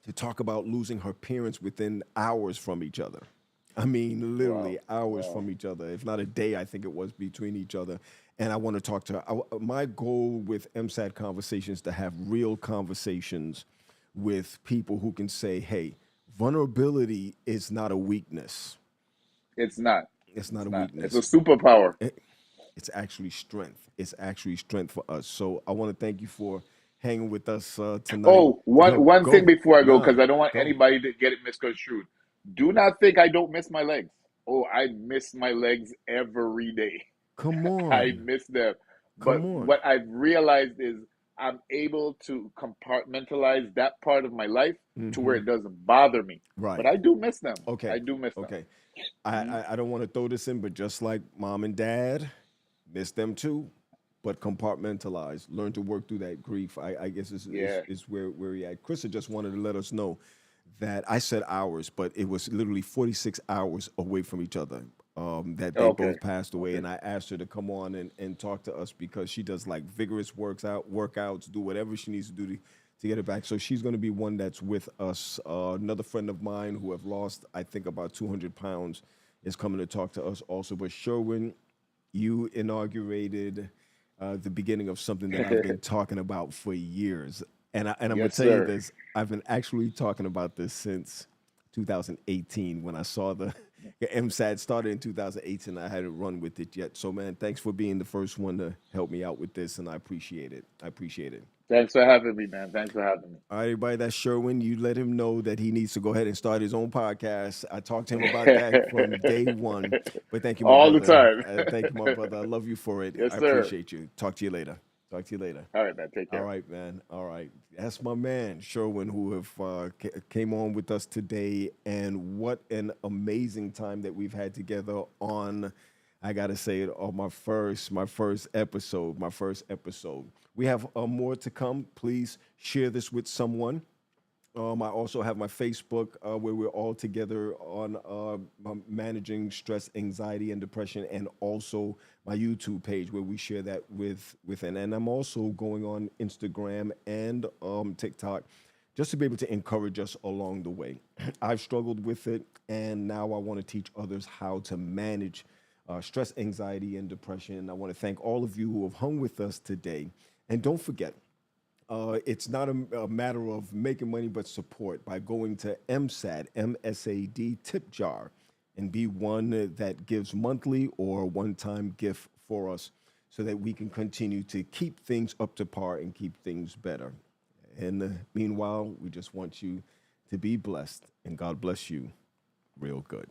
Speaker 2: to talk about losing her parents within hours from each other. I mean, literally
Speaker 1: Wow,
Speaker 2: hours
Speaker 1: wow.
Speaker 2: from each other, if not a day, I think it was between each other. And I want to talk to her. My goal with MSAD Conversations is to have real conversations with people who can say, hey, vulnerability is not a weakness.
Speaker 1: It's not.
Speaker 2: It's not
Speaker 1: It's
Speaker 2: a
Speaker 1: not. It's a
Speaker 2: weakness.
Speaker 1: superpower.
Speaker 2: It, it's actually strength. It's actually strength for us. So I want to thank you for hanging with us tonight.
Speaker 1: Oh, one
Speaker 2: Go,
Speaker 1: one thing
Speaker 2: go.
Speaker 1: before I go,
Speaker 2: Nah,
Speaker 1: because I don't want
Speaker 2: go.
Speaker 1: anybody to get it misconstrued. Do not think I don't miss my legs. Oh, I miss my legs every day.
Speaker 2: Come
Speaker 1: I
Speaker 2: on.
Speaker 1: miss them. But
Speaker 2: Come on.
Speaker 1: what I've realized is I'm able to compartmentalize that part of my life to where
Speaker 2: Hmm.
Speaker 1: it doesn't bother me. But
Speaker 2: Right.
Speaker 1: I do miss them. I
Speaker 2: Okay.
Speaker 1: do miss them.
Speaker 2: Okay.
Speaker 1: Mhm.
Speaker 2: I don't want to throw this in, but just like mom and dad, miss them too, but compartmentalize. Learn to work through that grief. I guess
Speaker 1: Yeah.
Speaker 2: is where we at. Krista just wanted to let us know that I said hours, but it was literally 46 hours away from each other. That they
Speaker 1: Okay.
Speaker 2: both passed away,
Speaker 1: Okay.
Speaker 2: and I asked her to come on and talk to us because she does like vigorous workouts, do whatever she needs to do to get it back. So she's going to be one that's with us. Another friend of mine who have lost, I think, about 200 pounds is coming to talk to us also. But Sherwin, you inaugurated the beginning of something that I've been talking about for years. And I'm going
Speaker 1: Yes,
Speaker 2: to tell you
Speaker 1: sir.
Speaker 2: this, I've been actually talking about this since 2018 when I saw the MSAD started in 2018. I hadn't run with it yet. So, man, thanks for being the first one to help me out with this, and I appreciate it. I appreciate it.
Speaker 1: Thanks for having me, man. Thanks for having
Speaker 2: All right, everybody, that's Sherwin. You let him know that he needs to go ahead and start his own podcast. I talked to him about that from day
Speaker 1: me.
Speaker 2: one. But thank you, my
Speaker 1: All the
Speaker 2: brother.
Speaker 1: time.
Speaker 2: Thank you, my brother. I love you for it.
Speaker 1: Yes,
Speaker 2: I
Speaker 1: sir.
Speaker 2: appreciate you. Talk to you later. Talk to you later.
Speaker 1: All right, man. Take
Speaker 2: All
Speaker 1: care.
Speaker 2: right, man. All right. That's my man, Sherwin, who have came on with us today. And what an amazing time that we've had together on, I got to say it, on my first episode. We have more to come. Please share this with someone. I also have my Facebook where we're all together on managing stress, anxiety, and depression, and also my YouTube page where we share that and I'm also going on Instagram and TikTok just to be able to encourage us along the way. I've struggled with it, and now I want to teach others how to manage stress, anxiety, and depression. And I want to thank all of you who have hung with us today. And don't forget, it's not a matter of making money, but support by going to MSAD tip jar and be one that gives monthly or one-time gift for us so that we can continue to keep things up to par and keep things better. And meanwhile, we just want you to be blessed and God bless you real good.